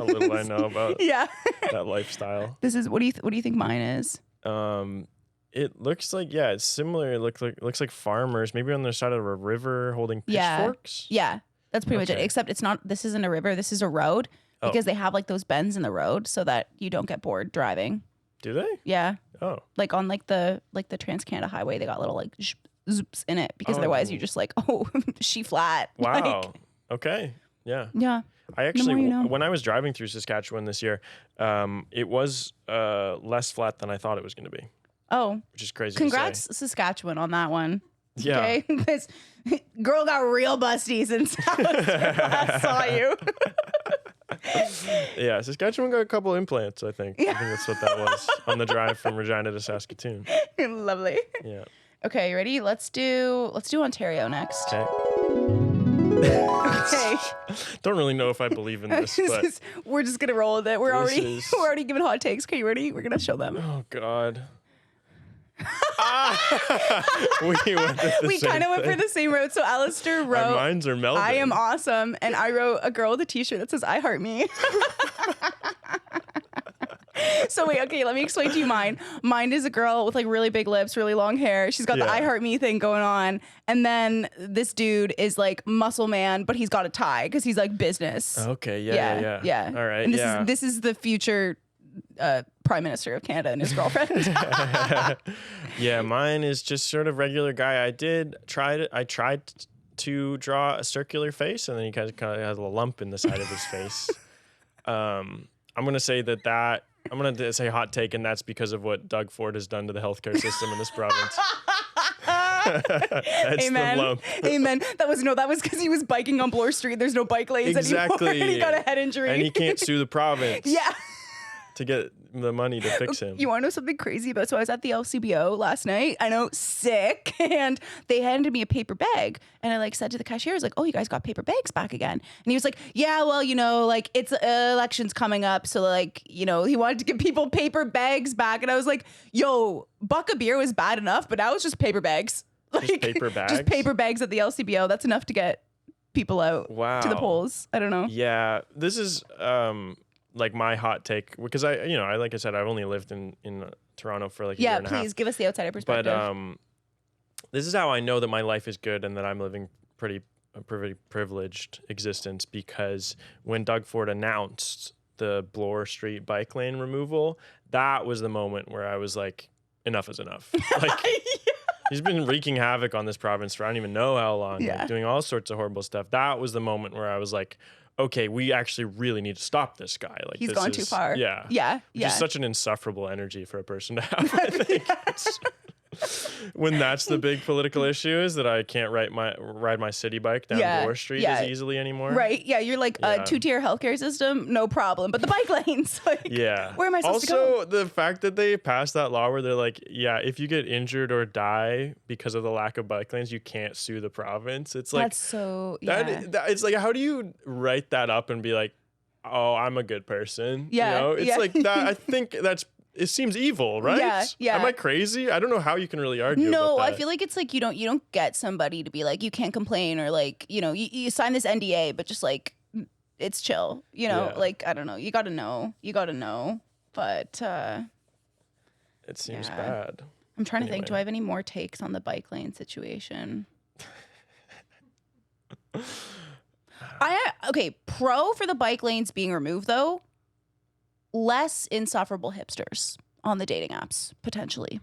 [SPEAKER 1] little I know about that lifestyle.
[SPEAKER 2] What do you think mine is?
[SPEAKER 1] It looks like, it's similar. It looks like farmers, maybe on the side of a river holding pitchforks.
[SPEAKER 2] Yeah, that's pretty much it. Except this isn't a river, this is a road because they have like those bends in the road so that you don't get bored driving.
[SPEAKER 1] Do they?
[SPEAKER 2] Yeah.
[SPEAKER 1] Oh.
[SPEAKER 2] Like on the Trans-Canada Highway, they got little like zoops in it because otherwise you're just like, she flat.
[SPEAKER 1] Wow. Okay. Yeah.
[SPEAKER 2] Yeah.
[SPEAKER 1] I actually, when I was driving through Saskatchewan this year, it was less flat than I thought it was going to be.
[SPEAKER 2] Oh.
[SPEAKER 1] Which is crazy.
[SPEAKER 2] Congrats, Saskatchewan, on that one.
[SPEAKER 1] Yeah.
[SPEAKER 2] Okay. This girl got real busty since I saw you.
[SPEAKER 1] Yeah, Saskatchewan got a couple implants, I think. I think that's what that was on the drive from Regina to Saskatoon.
[SPEAKER 2] Lovely.
[SPEAKER 1] Yeah.
[SPEAKER 2] Okay, you ready? Let's do Ontario next.
[SPEAKER 1] Okay.
[SPEAKER 2] Okay.
[SPEAKER 1] Don't really know if I believe in this, but
[SPEAKER 2] we're just gonna roll with it. We're already giving hot takes. Okay, you ready? We're gonna show them.
[SPEAKER 1] Oh God.
[SPEAKER 2] We kind of went for the same route. So Alistair wrote,
[SPEAKER 1] our minds are melding.
[SPEAKER 2] I am awesome. And I wrote a girl with a t-shirt that says I heart me. So wait, okay, let me explain to you mine. Mine is a girl with like really big lips, really long hair. She's got the I heart me thing going on. And then this dude is like muscle man, but he's got a tie because he's like business.
[SPEAKER 1] Okay, yeah. All right,
[SPEAKER 2] and this is the future Prime Minister of Canada and his girlfriend.
[SPEAKER 1] Yeah, mine is just sort of regular guy. I tried to draw a circular face, and then he kind of has a lump in the side of his face. I'm gonna say that I'm gonna say hot take, and that's because of what Doug Ford has done to the healthcare system in this province. That's
[SPEAKER 2] Amen.
[SPEAKER 1] The lump.
[SPEAKER 2] Amen. That was because he was biking on Bloor Street. There's no bike lanes anymore, and he got a head injury.
[SPEAKER 1] And he can't sue the province.
[SPEAKER 2] Yeah.
[SPEAKER 1] To get the money to fix him.
[SPEAKER 2] You want to know something crazy about? So I was at the LCBO last night. I know, sick. And they handed me a paper bag. And I like said to the cashier, I was like, oh, you guys got paper bags back again. And he was like, yeah, well, like it's elections coming up. So like, he wanted to give people paper bags back. And I was like, yo, buck a beer was bad enough, but now it's just paper bags. Like,
[SPEAKER 1] just paper bags? Just
[SPEAKER 2] paper bags at the LCBO. That's enough to get people out to the polls. I don't know.
[SPEAKER 1] Yeah, this is... like my hot take, because I like I said, I've only lived in Toronto for like a year and a half.
[SPEAKER 2] Yeah, please give us the outsider perspective.
[SPEAKER 1] But this is how I know that my life is good and that I'm living a pretty privileged existence, because when Doug Ford announced the Bloor Street bike lane removal, that was the moment where I was like, enough is enough. Like, he's been wreaking havoc on this province for I don't even know how long, like, doing all sorts of horrible stuff. That was the moment where I was like, okay, we actually really need to stop this guy. Like,
[SPEAKER 2] he's gone too far.
[SPEAKER 1] Yeah. Just such an insufferable energy for a person to have, I think. When that's the big political issue, is that I can't ride my city bike down Bloor Street as easily anymore.
[SPEAKER 2] Right. Yeah. You're like a 2-tier healthcare system, no problem. But the bike lanes, like, where am I supposed to go?
[SPEAKER 1] Also, the fact that they passed that law where they're like, if you get injured or die because of the lack of bike lanes, you can't sue the province. It's like,
[SPEAKER 2] that's so,
[SPEAKER 1] it's like, how do you write that up and be like, oh, I'm a good person?
[SPEAKER 2] Yeah.
[SPEAKER 1] It's like that. I think it seems evil, right?
[SPEAKER 2] Yeah.
[SPEAKER 1] Am I crazy? I don't know how you can really argue about that.
[SPEAKER 2] I feel like it's like you don't get somebody to be like, you can't complain, or like, you sign this NDA, but just like, it's chill, like, I don't know. You gotta know. But
[SPEAKER 1] it seems bad.
[SPEAKER 2] I'm trying to think, do I have any more takes on the bike lane situation? Pro for the bike lanes being removed though. Less insufferable hipsters on the dating apps, potentially.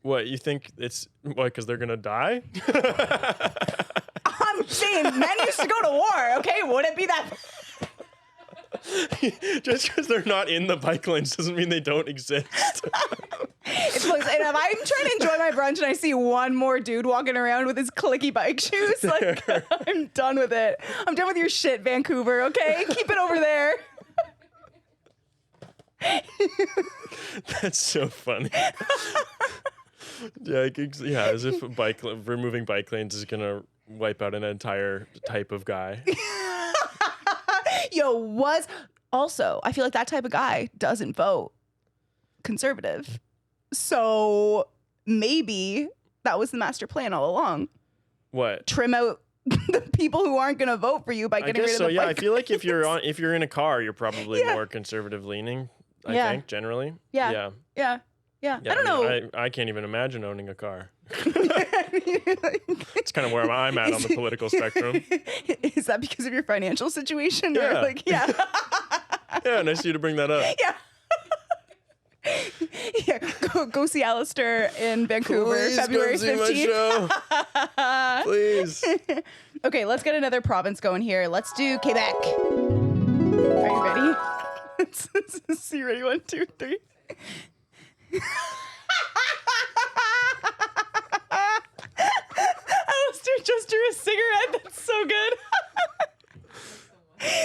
[SPEAKER 1] What, you think it's because they're gonna die?
[SPEAKER 2] I'm saying men used to go to war, okay? Would it be that?
[SPEAKER 1] Just because they're not in the bike lanes doesn't mean they don't exist.
[SPEAKER 2] It's like, and if I'm trying to enjoy my brunch and I see one more dude walking around with his clicky bike shoes, like, I'm done with it. I'm done with your shit, Vancouver, okay? Keep it over there.
[SPEAKER 1] That's so funny. Yeah, as if removing bike lanes is gonna wipe out an entire type of guy.
[SPEAKER 2] Also, I feel like that type of guy doesn't vote conservative. So maybe that was the master plan all along.
[SPEAKER 1] What?
[SPEAKER 2] Trim out the people who aren't going to vote for you by getting rid of the bike
[SPEAKER 1] I feel like if you're in a car, you're probably more conservative leaning. I think generally.
[SPEAKER 2] Yeah. I don't know.
[SPEAKER 1] I can't even imagine owning a car. It's kind of where I'm at on the political spectrum.
[SPEAKER 2] Is that because of your financial situation?
[SPEAKER 1] Yeah.
[SPEAKER 2] Or
[SPEAKER 1] yeah, nice of you to bring that up.
[SPEAKER 2] Yeah. Go see Alistair in Vancouver, February 15th.
[SPEAKER 1] Please.
[SPEAKER 2] Okay, let's get another province going here. Let's do Quebec. Are you ready? So you ready? 1, 2, 3. Alistair just drew a cigarette. That's so good.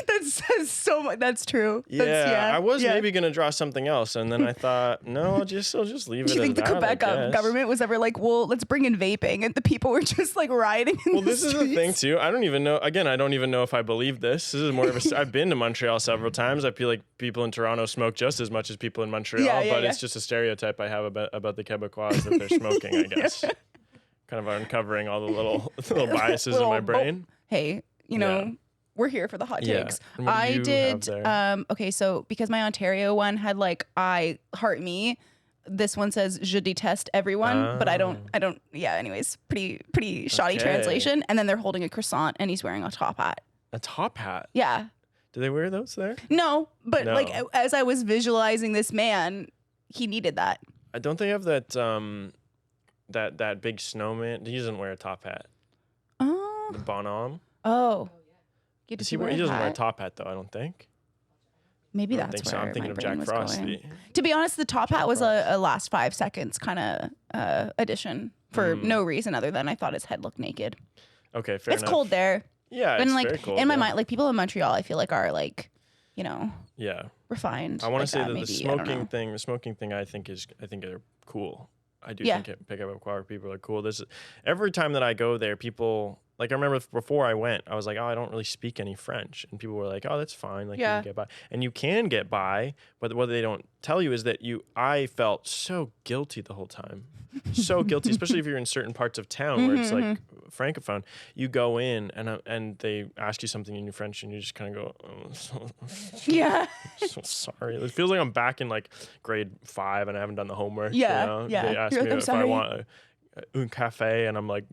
[SPEAKER 2] That says so much. That's true.
[SPEAKER 1] I was maybe gonna draw something else, and then I thought, no, I'll just leave it.
[SPEAKER 2] Do you think the Quebec government was ever like, well, let's bring in vaping, and the people were just like rioting in the streets?
[SPEAKER 1] This is the thing too. I don't even know. Again, I don't even know if I believe this. This is more of a. I've been to Montreal several times. I feel like people in Toronto smoke just as much as people in Montreal, but it's just a stereotype I have about the Quebecois that they're smoking. I guess. Kind of uncovering all the little biases in my brain.
[SPEAKER 2] Hey, we're here for the hot takes. I did. Okay, so because my Ontario one had like I heart me, this one says je déteste everyone, but I don't. Yeah. Anyways, pretty shoddy translation. And then they're holding a croissant, and he's wearing a top hat.
[SPEAKER 1] A top hat.
[SPEAKER 2] Yeah.
[SPEAKER 1] Do they wear those there?
[SPEAKER 2] No, but like as I was visualizing this man, he needed that.
[SPEAKER 1] I don't they have that that big snowman? He doesn't wear a top hat.
[SPEAKER 2] Oh.
[SPEAKER 1] The bonhomme.
[SPEAKER 2] Oh.
[SPEAKER 1] He doesn't wear a top hat, though, I don't think.
[SPEAKER 2] Maybe that's where
[SPEAKER 1] I'm thinking of Jack Frost.
[SPEAKER 2] To be honest, the top hat was a last 5 seconds kind of addition for no reason other than I thought his head looked naked.
[SPEAKER 1] Okay, fair enough.
[SPEAKER 2] It's cold there.
[SPEAKER 1] Yeah, it's very cold.
[SPEAKER 2] In my mind, like people in Montreal, I feel like are like, refined.
[SPEAKER 1] I want to say that the smoking thing, I think are cool. I do think Quebecois people are cool. Every time that I go there, people. Like, I remember before I went, I was like, oh, I don't really speak any French. And people were like, oh, that's fine. Like, you can get by. And you can get by, but what they don't tell you is that I felt so guilty the whole time. So guilty, especially if you're in certain parts of town where it's like Francophone. You go in and they ask you something in your French and you just kind of go, oh, so sorry. It feels like I'm back in like grade 5 and I haven't done the homework. They ask me if I want un café and I'm like...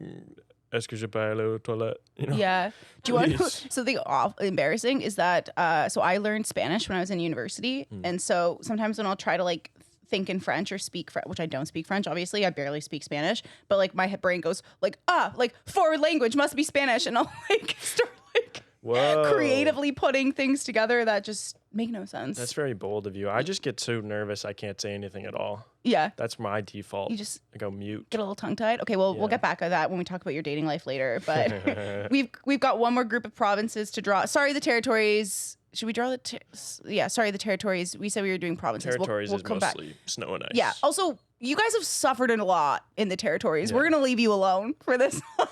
[SPEAKER 1] Est-ce que je peux aller aux toilettes?
[SPEAKER 2] Yeah. Do you want something embarrassing is that so I learned Spanish when I was in university. And so sometimes when I'll try to like think in French or speak French, which I don't speak French, obviously, I barely speak Spanish, but like my brain goes like, foreign language must be Spanish. And I'll like start like creatively putting things together that just make no sense.
[SPEAKER 1] That's very bold of you. I just get so nervous I can't say anything at all.
[SPEAKER 2] Yeah.
[SPEAKER 1] That's my default.
[SPEAKER 2] You just
[SPEAKER 1] go mute.
[SPEAKER 2] Get a little tongue-tied. Okay, well, we'll get back to that when we talk about your dating life later. But we've got one more group of provinces to draw. Sorry, the territories. Should we draw the the territories. We said we were doing provinces.
[SPEAKER 1] Territories
[SPEAKER 2] we'll
[SPEAKER 1] is
[SPEAKER 2] come
[SPEAKER 1] mostly
[SPEAKER 2] back.
[SPEAKER 1] snow and ice.
[SPEAKER 2] Yeah. Also, you guys have suffered a lot in the territories. We're going to leave you alone for this one.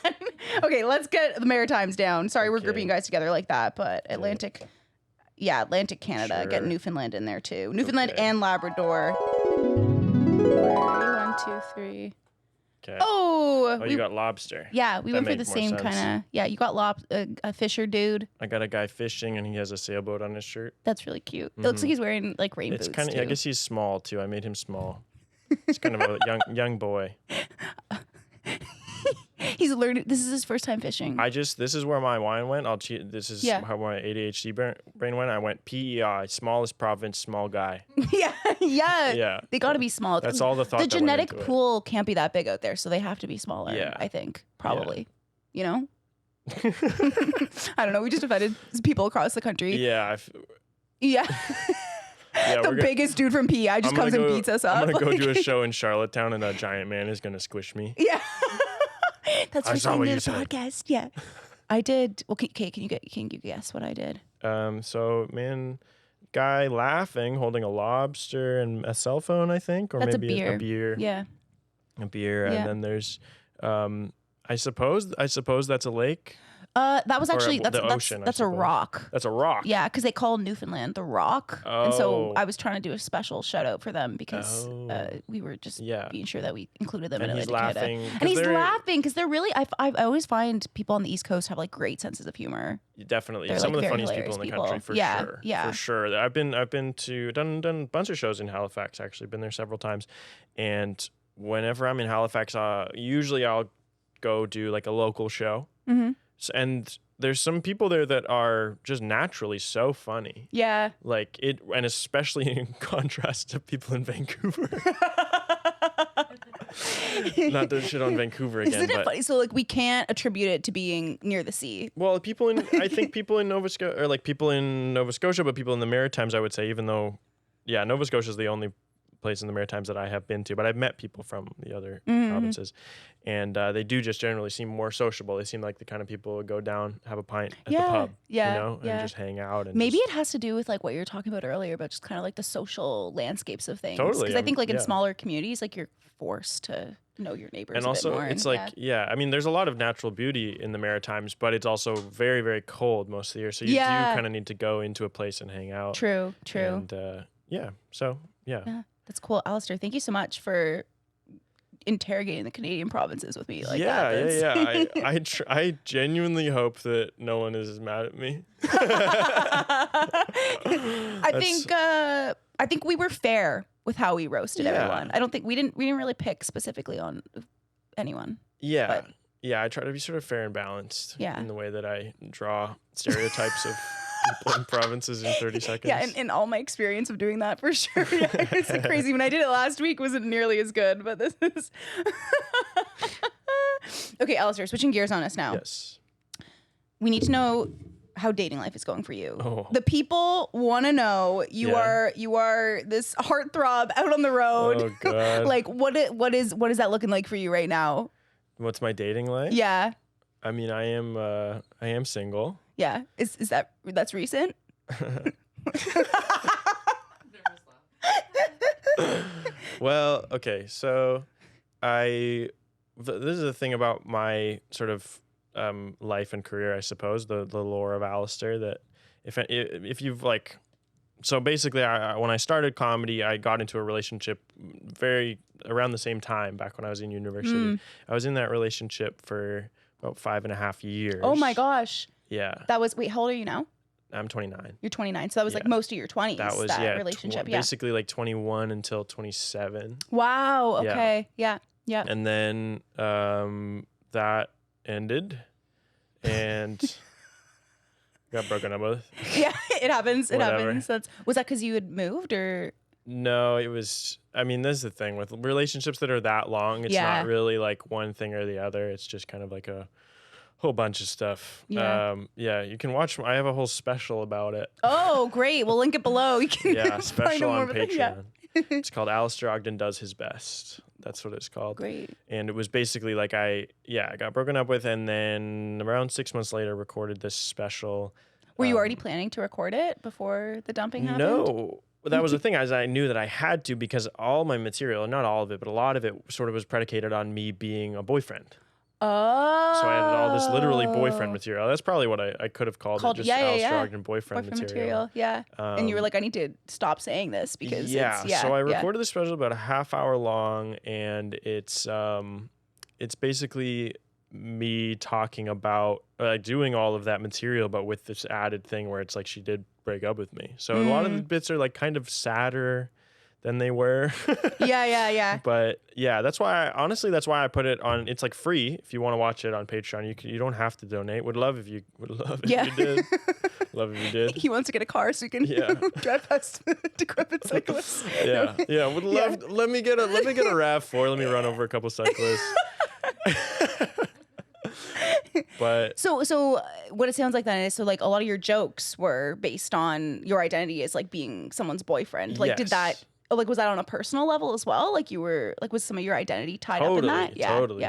[SPEAKER 2] Okay, let's get the Maritimes down. Sorry, we're grouping you guys together like that, but Atlantic Canada. Sure. Get Newfoundland in there too. Newfoundland and Labrador. 1, 2, 3.
[SPEAKER 1] Okay.
[SPEAKER 2] Oh,
[SPEAKER 1] you got lobster.
[SPEAKER 2] Yeah, we went for the same kind of. Yeah, you got a fisher dude.
[SPEAKER 1] I got a guy fishing and he has a sailboat on his shirt.
[SPEAKER 2] That's really cute. It looks like he's wearing like rain boots.
[SPEAKER 1] Kind of. I guess he's small too. I made him small. He's kind of a young boy.
[SPEAKER 2] He's learning. This is his first time fishing.
[SPEAKER 1] This is where my mind went. This is how my ADHD brain went. I went PEI, smallest province, small guy.
[SPEAKER 2] Yeah. They got to be small.
[SPEAKER 1] That's all the thought.
[SPEAKER 2] The genetic pool can't be that big out there, so they have to be smaller. Yeah. I think probably. Yeah. I don't know. We just offended people across the country.
[SPEAKER 1] Yeah.
[SPEAKER 2] The biggest dude from PEI just comes and beats us up.
[SPEAKER 1] I'm gonna go do a show in Charlottetown, and a giant man is gonna squish me.
[SPEAKER 2] Yeah. That's for saying this podcast. Yeah. I did. Okay, can you guess what I did?
[SPEAKER 1] So guy laughing, holding a lobster and a cell phone, I think, or
[SPEAKER 2] that's
[SPEAKER 1] maybe
[SPEAKER 2] a beer.
[SPEAKER 1] Yeah. A beer. And then there's, I suppose that's a lake.
[SPEAKER 2] That was actually
[SPEAKER 1] the ocean.
[SPEAKER 2] That's a rock.
[SPEAKER 1] That's a rock.
[SPEAKER 2] Yeah, because they call Newfoundland the Rock, and so I was trying to do a special shout out for them because we were just being sure that we included them.
[SPEAKER 1] And
[SPEAKER 2] in
[SPEAKER 1] he's laughing.
[SPEAKER 2] And he's laughing because they're really. I always find people on the East Coast have like great senses of humor.
[SPEAKER 1] Definitely,
[SPEAKER 2] they're
[SPEAKER 1] some
[SPEAKER 2] like
[SPEAKER 1] of the funniest people in the country for sure.
[SPEAKER 2] Yeah,
[SPEAKER 1] for sure. I've been done a bunch of shows in Halifax. Actually, been there several times, and whenever I'm in Halifax, usually I'll go do like a local show.
[SPEAKER 2] Mm-hmm.
[SPEAKER 1] And there's some people there that are just naturally so funny.
[SPEAKER 2] Yeah.
[SPEAKER 1] Like it, and especially in contrast to people in Vancouver. Not to shit on Vancouver again.
[SPEAKER 2] Isn't it funny? So like we can't attribute it to being near the sea.
[SPEAKER 1] Well, I think people in Nova Scotia, or like people in Nova Scotia, but people in the Maritimes, I would say, even though, Nova Scotia is the only place in the Maritimes that I have been to, but I've met people from the other provinces, and they do just generally seem more sociable. They seem like the kind of people who would go down, have a pint at the pub, and just hang out. And
[SPEAKER 2] maybe it has to do with like what you were talking about earlier, but just kind of like the social landscapes of things.
[SPEAKER 1] Totally,
[SPEAKER 2] because I think like in smaller communities, like you're forced to know your neighbors.
[SPEAKER 1] And
[SPEAKER 2] a
[SPEAKER 1] also,
[SPEAKER 2] bit more.
[SPEAKER 1] it's like, I mean, there's a lot of natural beauty in the Maritimes, but it's also very, very cold most of the year. So you do kind of need to go into a place and hang out.
[SPEAKER 2] True.
[SPEAKER 1] And
[SPEAKER 2] That's cool. Alistair, thank you so much for interrogating the Canadian provinces with me like that.
[SPEAKER 1] I genuinely hope that no one is mad at me.
[SPEAKER 2] I think we were fair with how we roasted everyone. I don't think we didn't really pick specifically on anyone.
[SPEAKER 1] Yeah. I try to be sort of fair and balanced in the way that I draw stereotypes of people in provinces in 30 seconds.
[SPEAKER 2] Yeah, in all my experience of doing that, for sure. Yeah, it's crazy. When I did it last week, wasn't nearly as good, but this is... Okay, Alistair, switching gears on us now.
[SPEAKER 1] Yes.
[SPEAKER 2] We need to know how dating life is going for you.
[SPEAKER 1] Oh.
[SPEAKER 2] The people want to know you are this heartthrob out on the road.
[SPEAKER 1] Oh, God.
[SPEAKER 2] Like, what is that looking like for you right now?
[SPEAKER 1] What's my dating life?
[SPEAKER 2] Yeah.
[SPEAKER 1] I mean, I am single.
[SPEAKER 2] Yeah. Is that's recent?
[SPEAKER 1] Well, okay. So this is the thing about my sort of life and career, I suppose, the lore of Alistair, that if you've like, so basically when I started comedy, I got into a relationship very around the same time back when I was in university. I was in that relationship for about 5.5 years.
[SPEAKER 2] Oh my gosh.
[SPEAKER 1] Yeah.
[SPEAKER 2] That was, wait, how old are you now?
[SPEAKER 1] I'm 29.
[SPEAKER 2] You're 29. So that was like most of your 20s, that relationship.
[SPEAKER 1] Basically like 21 until 27.
[SPEAKER 2] Wow. Okay. Yeah.
[SPEAKER 1] And then that ended and got broken up with.
[SPEAKER 2] Yeah, it happens. It happens. Was that because you had moved or?
[SPEAKER 1] No, it was, I mean, this is the thing with relationships that are that long. It's not really like one thing or the other. It's just kind of like a whole bunch of stuff. You can watch, I have a whole special about it.
[SPEAKER 2] Oh, great. We'll link it below. You can
[SPEAKER 1] special on Patreon. It's called Alistair Ogden Does His Best. That's what it's called.
[SPEAKER 2] Great.
[SPEAKER 1] And it was basically like I got broken up with, and then around 6 months later recorded this special.
[SPEAKER 2] Were you already planning to record it before the dumping happened?
[SPEAKER 1] No. That was the thing, as I knew that I had to, because all my material, not all of it, but a lot of it sort of was predicated on me being a boyfriend.
[SPEAKER 2] Oh.
[SPEAKER 1] So I had all this literally boyfriend material. That's probably what I could have called it, just Alistair Ogden boyfriend material.
[SPEAKER 2] Yeah. And you were like, I need to stop saying this because
[SPEAKER 1] so I recorded this special about a half hour long, and it's basically me talking about doing all of that material, but with this added thing where it's like she did break up with me. So a lot of the bits are like kind of sadder than they were.
[SPEAKER 2] Yeah.
[SPEAKER 1] But yeah, that's why I put it on. It's like free if you want to watch it on Patreon. You don't have to donate. Would love if you did. Love if you did.
[SPEAKER 2] He wants to get a car so he can drive past decrepit cyclists.
[SPEAKER 1] Yeah. Would love. Let me get a RAV4. Let me run over a couple cyclists. But
[SPEAKER 2] so what it sounds like then is, so like a lot of your jokes were based on your identity as like being someone's boyfriend. Like did that, like, was that on a personal level as well? Like you were like, was some of your identity tied up in that?
[SPEAKER 1] Totally.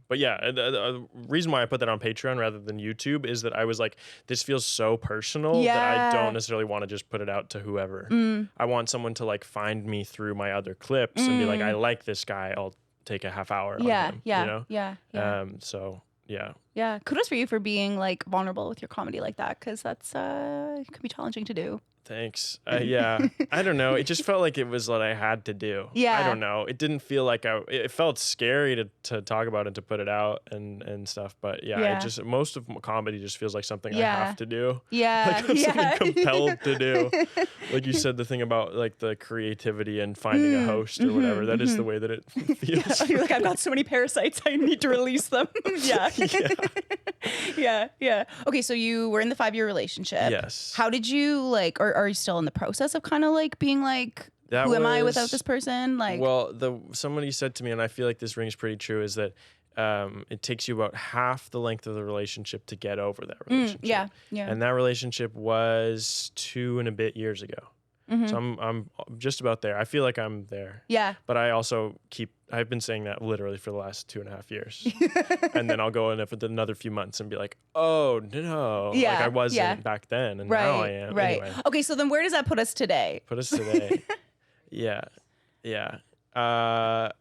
[SPEAKER 1] But the reason why I put that on Patreon rather than YouTube is that I was like, this feels so personal that I don't necessarily want to just put it out to whoever. I want someone to like find me through my other clips and be like, I like this guy. I'll take a half hour on
[SPEAKER 2] Yeah,
[SPEAKER 1] him,
[SPEAKER 2] yeah,
[SPEAKER 1] you know?
[SPEAKER 2] yeah.
[SPEAKER 1] So yeah.
[SPEAKER 2] Yeah. Kudos for you for being like vulnerable with your comedy like that, because that's it can be challenging to do.
[SPEAKER 1] Thanks. Yeah. I don't know. It just felt like it was what I had to do.
[SPEAKER 2] Yeah.
[SPEAKER 1] I don't know. It didn't feel like it felt scary to talk about and to put it out and stuff. But yeah, it just, most of comedy just feels like something I have to do.
[SPEAKER 2] Yeah.
[SPEAKER 1] Like I'm something compelled to do. Like you said, the thing about like the creativity and finding a host or whatever, that is the way that it feels.
[SPEAKER 2] You're like, I've got so many parasites, I need to release them. Yeah. Yeah. Okay, so you were in the 5-year relationship.
[SPEAKER 1] Yes.
[SPEAKER 2] How did you like, or are you still in the process of kind of like being like, who am I without this person? Like,
[SPEAKER 1] well, somebody said to me, and I feel like this rings pretty true, is that it takes you about half the length of the relationship to get over that relationship.
[SPEAKER 2] Yeah.
[SPEAKER 1] And that relationship was 2 and a bit years ago. So I'm just about there. I feel like I'm there.
[SPEAKER 2] Yeah.
[SPEAKER 1] But I also I've been saying that literally for the last 2.5 years. And then I'll go in for another few months and be like, oh no.
[SPEAKER 2] Yeah.
[SPEAKER 1] Like I wasn't back then and now I am.
[SPEAKER 2] Right.
[SPEAKER 1] Anyway.
[SPEAKER 2] Okay, so then where does that put us today?
[SPEAKER 1] Yeah. Am I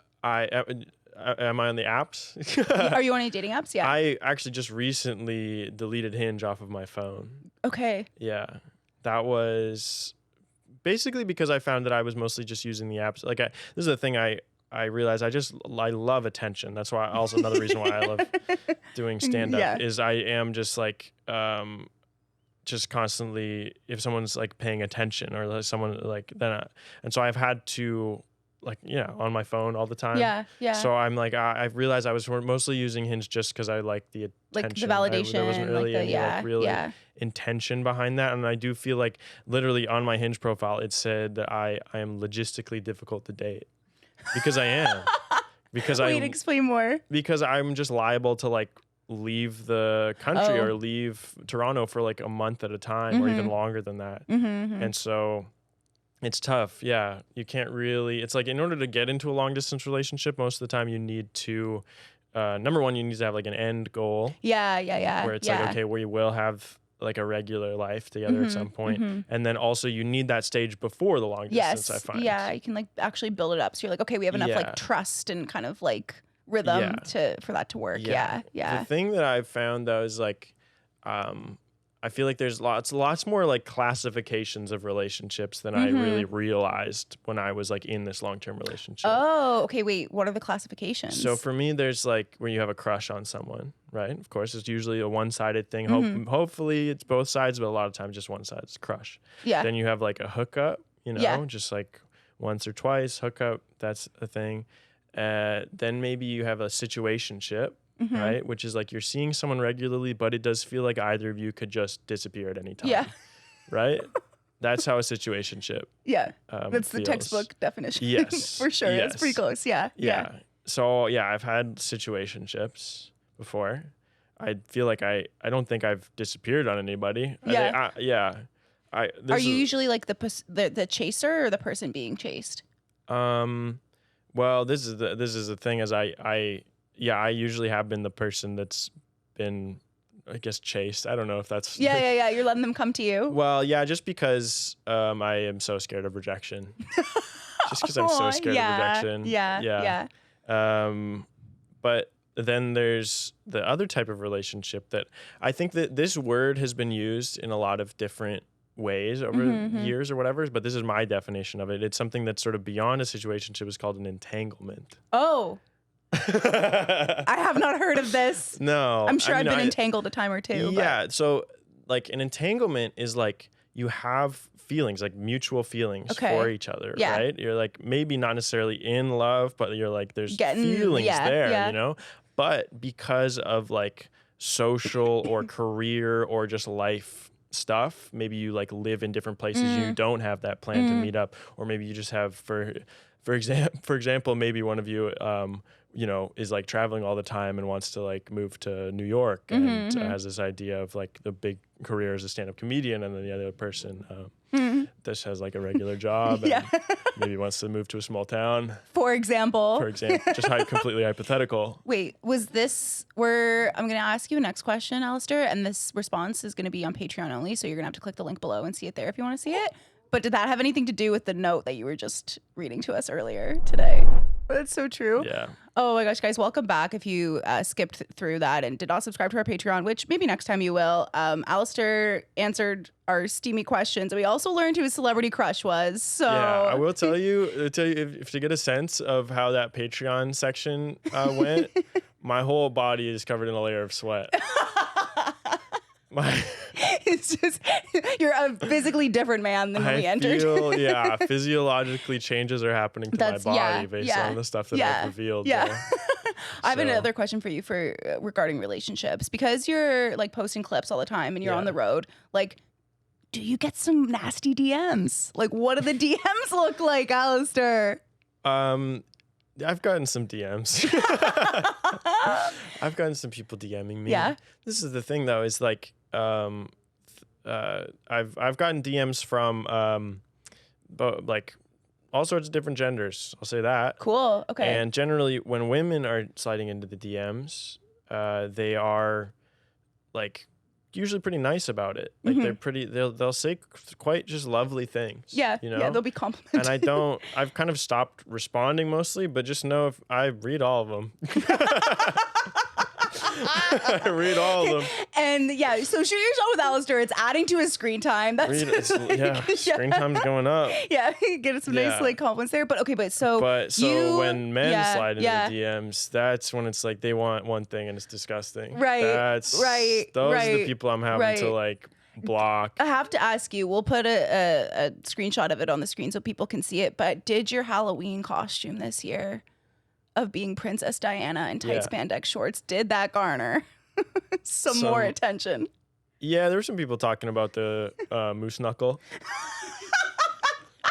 [SPEAKER 1] on the apps?
[SPEAKER 2] Are you on any dating apps? Yeah.
[SPEAKER 1] I actually just recently deleted Hinge off of my phone.
[SPEAKER 2] Okay.
[SPEAKER 1] Yeah. That was basically because I found that I was mostly just using the apps. Like this is the thing I realized I love attention. That's why also another reason why I love doing stand-up is I am just like just constantly, if someone's like paying attention or like someone like and so I've had to like, on my phone all the time.
[SPEAKER 2] Yeah.
[SPEAKER 1] So I'm like, I realized I was mostly using Hinge just because I like the attention.
[SPEAKER 2] Like the validation.
[SPEAKER 1] There wasn't really any intention behind that. And I do feel like literally on my Hinge profile, it said that I am logistically difficult to date because I am.
[SPEAKER 2] Explain more.
[SPEAKER 1] Because I'm just liable to like leave the country or leave Toronto for like a month at a time or even longer than that. And so it's tough. Yeah. You can't really, it's like in order to get into a long distance relationship, most of the time you need to, number one, you need to have like an end goal.
[SPEAKER 2] Yeah.
[SPEAKER 1] Where it's like, okay, we will have like a regular life together at some point. And then also you need that stage before the long distance, I find.
[SPEAKER 2] Yeah. You can like actually build it up. So you're like, okay, we have enough like trust and kind of like rhythm for that to work. Yeah.
[SPEAKER 1] The thing that I've found though is like, I feel like there's lots more like classifications of relationships than I really realized when I was like in this long-term relationship.
[SPEAKER 2] Oh, okay. Wait, what are the classifications?
[SPEAKER 1] So for me, there's like where you have a crush on someone, right? Of course, it's usually a one-sided thing. Hopefully it's both sides, but a lot of times just one side is crush.
[SPEAKER 2] Yeah.
[SPEAKER 1] Then you have like a hookup, just like once or twice hookup. That's a thing. Then maybe you have a situationship. Right? Which is like you're seeing someone regularly, but it does feel like either of you could just disappear at any time. Yeah. Right? That's how a situationship.
[SPEAKER 2] Yeah. That's the textbook definition.
[SPEAKER 1] Yes.
[SPEAKER 2] For sure.
[SPEAKER 1] Yes.
[SPEAKER 2] It's pretty close. Yeah.
[SPEAKER 1] So I've had situationships before. I feel like I don't think I've disappeared on anybody.
[SPEAKER 2] Yeah.
[SPEAKER 1] Are
[SPEAKER 2] you usually like the chaser or the person being chased?
[SPEAKER 1] Well, this is the thing is I usually have been the person that's been, I guess, chased. I don't know if that's...
[SPEAKER 2] Yeah. You're letting them come to you?
[SPEAKER 1] Well, yeah, just because I am so scared of rejection. Just because I'm so scared of rejection.
[SPEAKER 2] Yeah.
[SPEAKER 1] But then there's the other type of relationship that I think that this word has been used in a lot of different ways over years or whatever, but this is my definition of it. It's something that's sort of beyond a situationship. It's called an entanglement.
[SPEAKER 2] Oh. I have not heard of this.
[SPEAKER 1] No.
[SPEAKER 2] I'm sure I've been entangled a time or two.
[SPEAKER 1] Yeah.
[SPEAKER 2] But.
[SPEAKER 1] So like an entanglement is like you have feelings, like mutual feelings for each other, right? You're like maybe not necessarily in love, but you're like there's feelings there, But because of like social or career or just life stuff, maybe you like live in different places, you don't have that plan to meet up, or maybe you just have for example, maybe one of you is like traveling all the time and wants to like move to New York and has this idea of like the big career as a stand-up comedian, and then the other person just has like a regular job and maybe wants to move to a small town.
[SPEAKER 2] For example,
[SPEAKER 1] just completely hypothetical.
[SPEAKER 2] Wait, I'm going to ask you a next question, Alistair, and this response is going to be on Patreon only, so you're going to have to click the link below and see it there if you want to see it. But did that have anything to do with the note that you were just reading to us earlier today? That's so true.
[SPEAKER 1] Yeah.
[SPEAKER 2] Oh my gosh, guys, welcome back. If you skipped through that and did not subscribe to our Patreon, which maybe next time you will, Alistair answered our steamy questions. And we also learned who his celebrity crush was. So
[SPEAKER 1] yeah, I will tell you if to get a sense of how that Patreon section went, my whole body is covered in a layer of sweat.
[SPEAKER 2] It's just, you're a physically different man than when we entered.
[SPEAKER 1] Yeah, physiologically changes are happening to my body based on the stuff that I've revealed.
[SPEAKER 2] Yeah. I have another question for you regarding relationships, because you're like posting clips all the time and you're on the road. Like, do you get some nasty DMs? Like, what do the DMs look like, Alistair?
[SPEAKER 1] I've gotten some DMs. I've gotten some people DMing me.
[SPEAKER 2] Yeah.
[SPEAKER 1] This is the thing though, is like, I've gotten DMs from, like all sorts of different genders. I'll say that.
[SPEAKER 2] Cool. Okay.
[SPEAKER 1] And generally when women are sliding into the DMs, they are like usually pretty nice about it. Like they'll say quite just lovely things.
[SPEAKER 2] Yeah.
[SPEAKER 1] You know?
[SPEAKER 2] Yeah. They'll be complimenting.
[SPEAKER 1] And I've kind of stopped responding mostly, but just know if I read all of them. I read all of them.
[SPEAKER 2] And yeah, so shoot your shot with Alistair. It's adding to his screen time.
[SPEAKER 1] Screen time's going up.
[SPEAKER 2] Yeah, get some nice like compliments there. But okay, so
[SPEAKER 1] when men slide into the DMs, that's when it's like they want one thing and it's disgusting.
[SPEAKER 2] Right.
[SPEAKER 1] Those are the people I'm having to like block.
[SPEAKER 2] I have to ask you, we'll put a screenshot of it on the screen so people can see it, but did your Halloween costume this year of being Princess Diana in tight spandex shorts, did that garner some more attention? Yeah,
[SPEAKER 1] there were some people talking about the moose knuckle.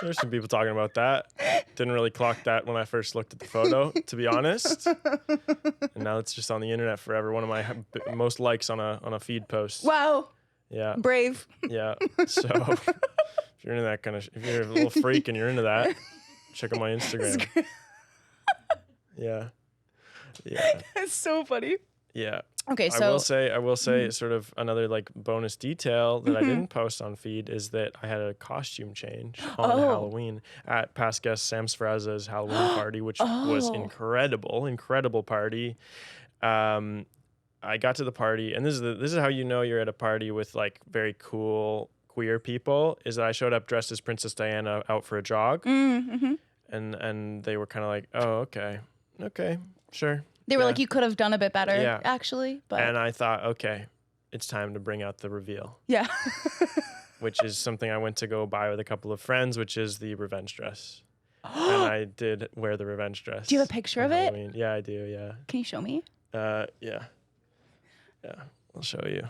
[SPEAKER 1] There's some people talking about that. Didn't really clock that when I first looked at the photo, to be honest. And now it's just on the internet forever. One of my most likes on a feed post.
[SPEAKER 2] Wow.
[SPEAKER 1] Yeah.
[SPEAKER 2] Brave.
[SPEAKER 1] Yeah. So if you're into that kind of, if you're a little freak and you're into that, check out my Instagram. Yeah.
[SPEAKER 2] It's so funny.
[SPEAKER 1] Yeah.
[SPEAKER 2] Okay, so
[SPEAKER 1] I will say sort of another like bonus detail that I didn't post on feed is that I had a costume change on Halloween at past guest Sam Sfraza's Halloween party, which was incredible party. I got to the party, and this is how you know you're at a party with like very cool queer people, is that I showed up dressed as Princess Diana out for a jog. And they were kind of like, oh, okay, sure.
[SPEAKER 2] They were like, you could have done a bit better, actually. But
[SPEAKER 1] and I thought, okay, it's time to bring out the reveal.
[SPEAKER 2] Yeah.
[SPEAKER 1] Which is something I went to go buy with a couple of friends, which is the revenge dress. And I did wear the revenge dress.
[SPEAKER 2] Do you have a picture of
[SPEAKER 1] Halloween.
[SPEAKER 2] it?
[SPEAKER 1] Yeah, I do, yeah.
[SPEAKER 2] Can you show me?
[SPEAKER 1] Yeah, I'll show you.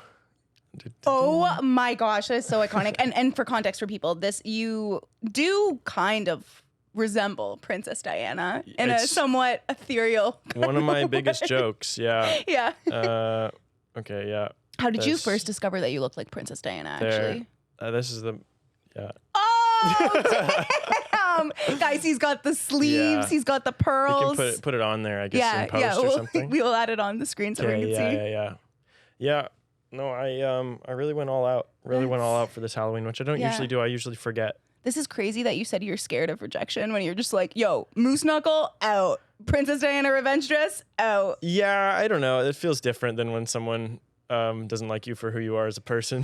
[SPEAKER 2] Oh my gosh, that is so iconic. And for context for people, you do kind of resemble Princess Diana in a somewhat ethereal
[SPEAKER 1] one of my biggest jokes. Yeah.
[SPEAKER 2] Yeah.
[SPEAKER 1] Okay. Yeah.
[SPEAKER 2] How did you first discover that you look like Princess Diana? Actually,
[SPEAKER 1] this is the. Yeah.
[SPEAKER 2] Oh damn! Guys, he's got the sleeves. He's got the pearls.
[SPEAKER 1] We can put it on there. I guess in post or something.
[SPEAKER 2] We'll add it on the screen so everyone can see.
[SPEAKER 1] Yeah. No, I really went all out. Went all out for this Halloween, which I don't usually do. I usually forget.
[SPEAKER 2] This is crazy that you said you're scared of rejection when you're just like, yo, moose knuckle, out. Princess Diana revenge dress, out.
[SPEAKER 1] Yeah, I don't know. It feels different than when someone doesn't like you for who you are as a person.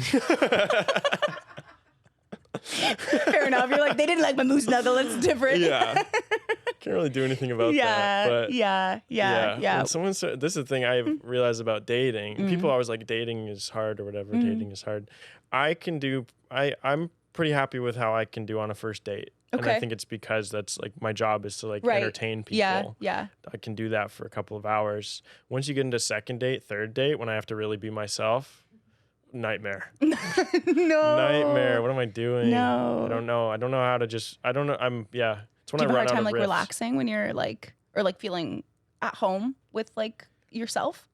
[SPEAKER 2] Fair enough. You're like, they didn't like my moose knuckle. It's different.
[SPEAKER 1] Yeah. Can't really do anything about that. But
[SPEAKER 2] yeah.
[SPEAKER 1] When someone this is the thing I realized about dating. People are always like, dating is hard or whatever. Dating is hard. I'm pretty happy with how I can do on a first date. Okay. And I think it's because that's like my job is to like entertain people.
[SPEAKER 2] Yeah.
[SPEAKER 1] I can do that for a couple of hours. Once you get into second date, third date, when I have to really be myself, nightmare.
[SPEAKER 2] No.
[SPEAKER 1] Nightmare. What am I doing?
[SPEAKER 2] No.
[SPEAKER 1] I don't know how to just, I don't know. It's when
[SPEAKER 2] do you
[SPEAKER 1] I
[SPEAKER 2] have a
[SPEAKER 1] run
[SPEAKER 2] hard time
[SPEAKER 1] out of
[SPEAKER 2] like
[SPEAKER 1] riffs.
[SPEAKER 2] relaxing when you're like, or like feeling at home with like yourself?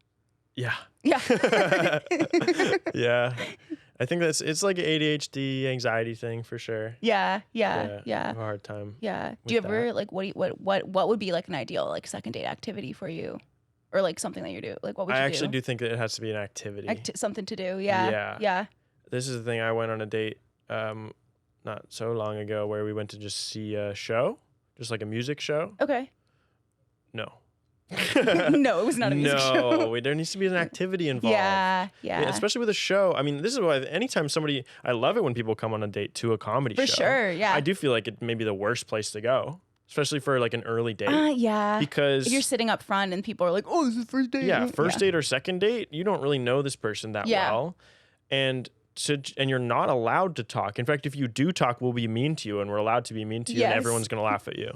[SPEAKER 1] Yeah.
[SPEAKER 2] Yeah.
[SPEAKER 1] Yeah. I think it's like an ADHD anxiety thing for sure.
[SPEAKER 2] Yeah.
[SPEAKER 1] I have a hard time.
[SPEAKER 2] Yeah. Do you ever like what would be like an ideal like second date activity for you, or like something that you do? Like what would you do?
[SPEAKER 1] I actually do think that it has to be an activity.
[SPEAKER 2] Something to do. Yeah.
[SPEAKER 1] This is the thing. I went on a date not so long ago where we went to just see a show, just like a music show.
[SPEAKER 2] Okay.
[SPEAKER 1] No.
[SPEAKER 2] No, it was not a music show.
[SPEAKER 1] No, there needs to be an activity involved.
[SPEAKER 2] Yeah.
[SPEAKER 1] Especially with a show. I mean, this is why anytime I love it when people come on a date to a comedy show.
[SPEAKER 2] For sure, yeah.
[SPEAKER 1] I do feel like it may be the worst place to go, especially for like an early date.
[SPEAKER 2] Yeah.
[SPEAKER 1] Because
[SPEAKER 2] if you're sitting up front and people are like, oh, this is first date.
[SPEAKER 1] Yeah, first date or second date, you don't really know this person that well. And you're not allowed to talk. In fact, if you do talk, we'll be mean to you, and we're allowed to be mean to you, and everyone's going to laugh at you.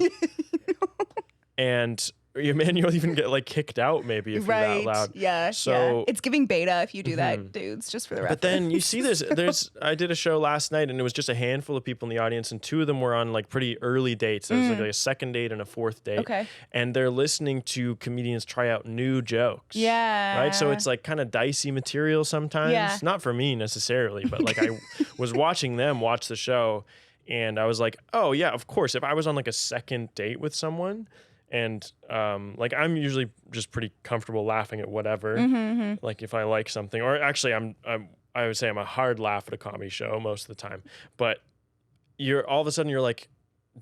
[SPEAKER 1] And you'll even get like kicked out maybe if you're that loud.
[SPEAKER 2] Yeah. So it's giving beta if you do that, dudes, just for the reference.
[SPEAKER 1] But then you see this, I did a show last night and it was just a handful of people in the audience, and two of them were on like pretty early dates. There was like a second date and a fourth date.
[SPEAKER 2] Okay.
[SPEAKER 1] And they're listening to comedians try out new jokes.
[SPEAKER 2] Yeah.
[SPEAKER 1] Right? So it's like kind of dicey material sometimes.
[SPEAKER 2] Yeah.
[SPEAKER 1] Not for me necessarily, but like I was watching them watch the show and I was like, oh yeah, of course. If I was on like a second date with someone, and like I'm usually just pretty comfortable laughing at whatever, like if I like something, or actually I would say I'm a hard laugh at a comedy show most of the time. But you're all of a sudden you're like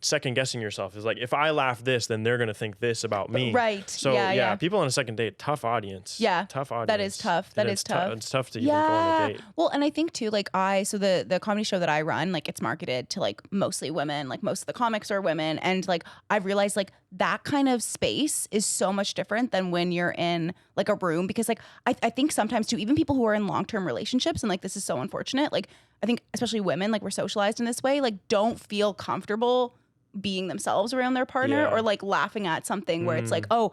[SPEAKER 1] second guessing yourself. Is like, if I laugh this, then they're gonna think this about me.
[SPEAKER 2] Right.
[SPEAKER 1] So yeah, people on a second date, tough audience.
[SPEAKER 2] Yeah.
[SPEAKER 1] Tough audience.
[SPEAKER 2] That is tough. That is tough.
[SPEAKER 1] It's tough to even go on a date.
[SPEAKER 2] Well, and I think too, like so the comedy show that I run, like it's marketed to like mostly women, like most of the comics are women. And like I've realized like that kind of space is so much different than when you're in like a room, because like I think sometimes too, even people who are in long-term relationships, and like this is so unfortunate, like I think especially women, like we're socialized in this way, like don't feel comfortable being themselves around their partner, or like laughing at something where it's like, oh,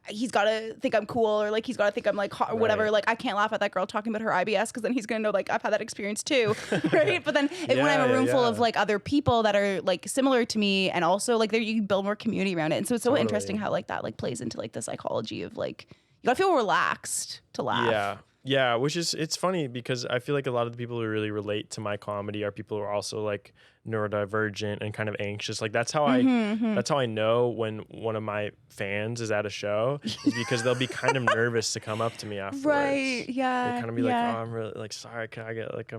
[SPEAKER 2] he's got to think I'm cool, or like he's got to think I'm like hot or whatever. Like I can't laugh at that girl talking about her IBS because then he's gonna know like I've had that experience too, right? But then when I'm a room full of like other people that are like similar to me, and also like there you can build more community around it, and so it's so interesting how like that like plays into like the psychology of like you gotta feel relaxed to laugh.
[SPEAKER 1] Yeah, which is, it's funny because I feel like a lot of the people who really relate to my comedy are people who are also like neurodivergent and kind of anxious. Like that's how that's how I know when one of my fans is at a show, is because they'll be kind of nervous to come up to me afterwards.
[SPEAKER 2] Right. Yeah.
[SPEAKER 1] They kind of be like, oh, I'm really like, sorry, can I get like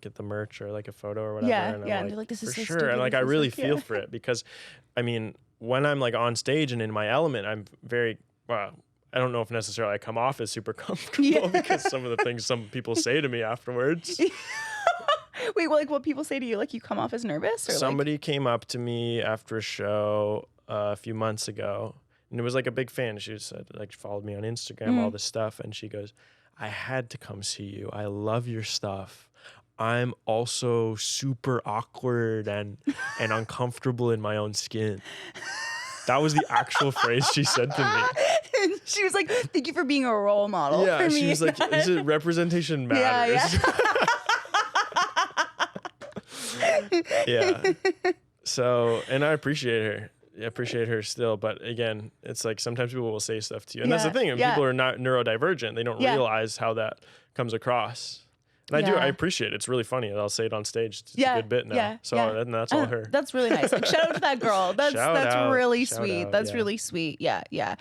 [SPEAKER 1] get the merch or like a photo or whatever? And
[SPEAKER 2] and they're like, this is
[SPEAKER 1] for
[SPEAKER 2] so
[SPEAKER 1] sure.
[SPEAKER 2] stupid.
[SPEAKER 1] And like I really feel for it, because I mean, when I'm like on stage and in my element, I'm very I don't know if necessarily I come off as super comfortable because some of the things some people say to me afterwards.
[SPEAKER 2] Wait, well, like what people say to you, like you come off as nervous? Or
[SPEAKER 1] somebody came up to me after a show a few months ago, and it was like a big fan. She said, like, followed me on Instagram, all this stuff, and she goes, I had to come see you. I love your stuff. I'm also super awkward and uncomfortable in my own skin. That was the actual phrase she said to me.
[SPEAKER 2] And she was like, thank you for being a role model for me.
[SPEAKER 1] She was like, is it representation matters? Yeah. So, and I appreciate her. I appreciate her still. But again, it's like sometimes people will say stuff to you. And that's the thing. When people are not neurodivergent, they don't realize how that comes across. And I appreciate it. It's really funny. I'll say it on stage. It's a good bit now. And that's all her.
[SPEAKER 2] That's really nice. Like, shout out to that girl. That's really sweet. That's really sweet. Yeah.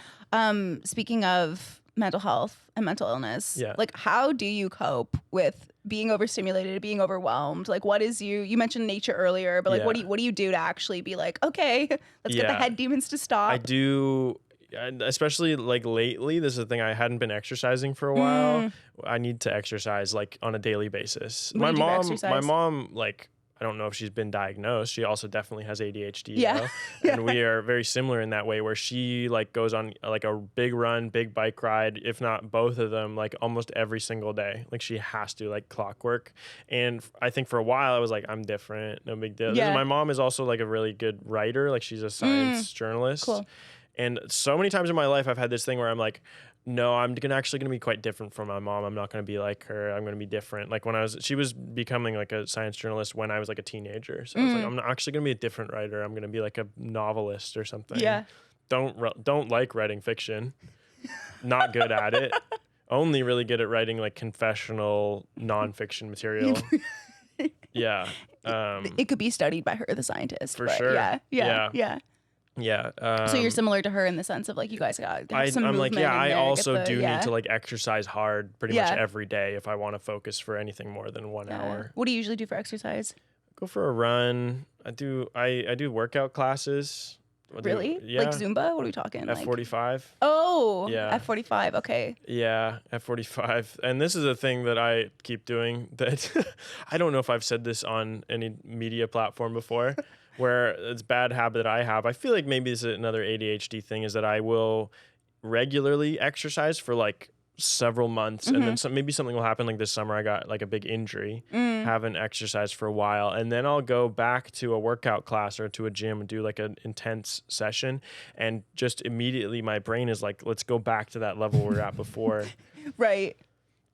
[SPEAKER 2] Speaking of mental health and mental illness, like how do you cope with being overstimulated, being overwhelmed? Like what is you mentioned nature earlier, but like what do you do to actually be like, okay, let's get the head demons to stop?
[SPEAKER 1] I do. Especially like lately, this is the thing, I hadn't been exercising for a while. I need to exercise like on a daily basis. My mom, like, I don't know if she's been diagnosed. She also definitely has ADHD.
[SPEAKER 2] Yeah.
[SPEAKER 1] And we are very similar in that way, where she like goes on like a big run, big bike ride, if not both of them, like almost every single day. Like she has to, like clockwork. And I think for a while I was like, I'm different, no big deal. My mom is also like a really good writer. Like she's a science journalist.
[SPEAKER 2] Cool.
[SPEAKER 1] And so many times in my life, I've had this thing where I'm like, no, I'm actually going to be quite different from my mom. I'm not going to be like her. I'm going to be different. Like she was becoming like a science journalist when I was like a teenager. So I was like, I'm actually going to be a different writer. I'm going to be like a novelist or something.
[SPEAKER 2] Yeah.
[SPEAKER 1] Don't like writing fiction. Not good at it. Only really good at writing like confessional nonfiction material. Yeah.
[SPEAKER 2] It could be studied by her, the scientist.
[SPEAKER 1] For sure.
[SPEAKER 2] Yeah.
[SPEAKER 1] Yeah.
[SPEAKER 2] So you're similar to her in the sense of like you guys got some
[SPEAKER 1] I'm like, I also do need to
[SPEAKER 2] like
[SPEAKER 1] like exercise hard pretty much every day if I want to focus for anything more than 1 hour.
[SPEAKER 2] What do you usually do for exercise?
[SPEAKER 1] Go for a run. I do workout classes.
[SPEAKER 2] Really?
[SPEAKER 1] Yeah.
[SPEAKER 2] Like Zumba? What are we talking?
[SPEAKER 1] F45.
[SPEAKER 2] Oh,
[SPEAKER 1] yeah.
[SPEAKER 2] F45. Okay.
[SPEAKER 1] Yeah, F45. And this is a thing that I keep doing that I don't know if I've said this on any media platform before, where it's a bad habit that I have. I feel like maybe this is another ADHD thing, is that I will regularly exercise for like several months, and then maybe something will happen. Like this summer I got like a big injury, haven't exercised for a while, and then I'll go back to a workout class or to a gym and do like an intense session, and just immediately my brain is like, let's go back to that level we were at before.
[SPEAKER 2] Right.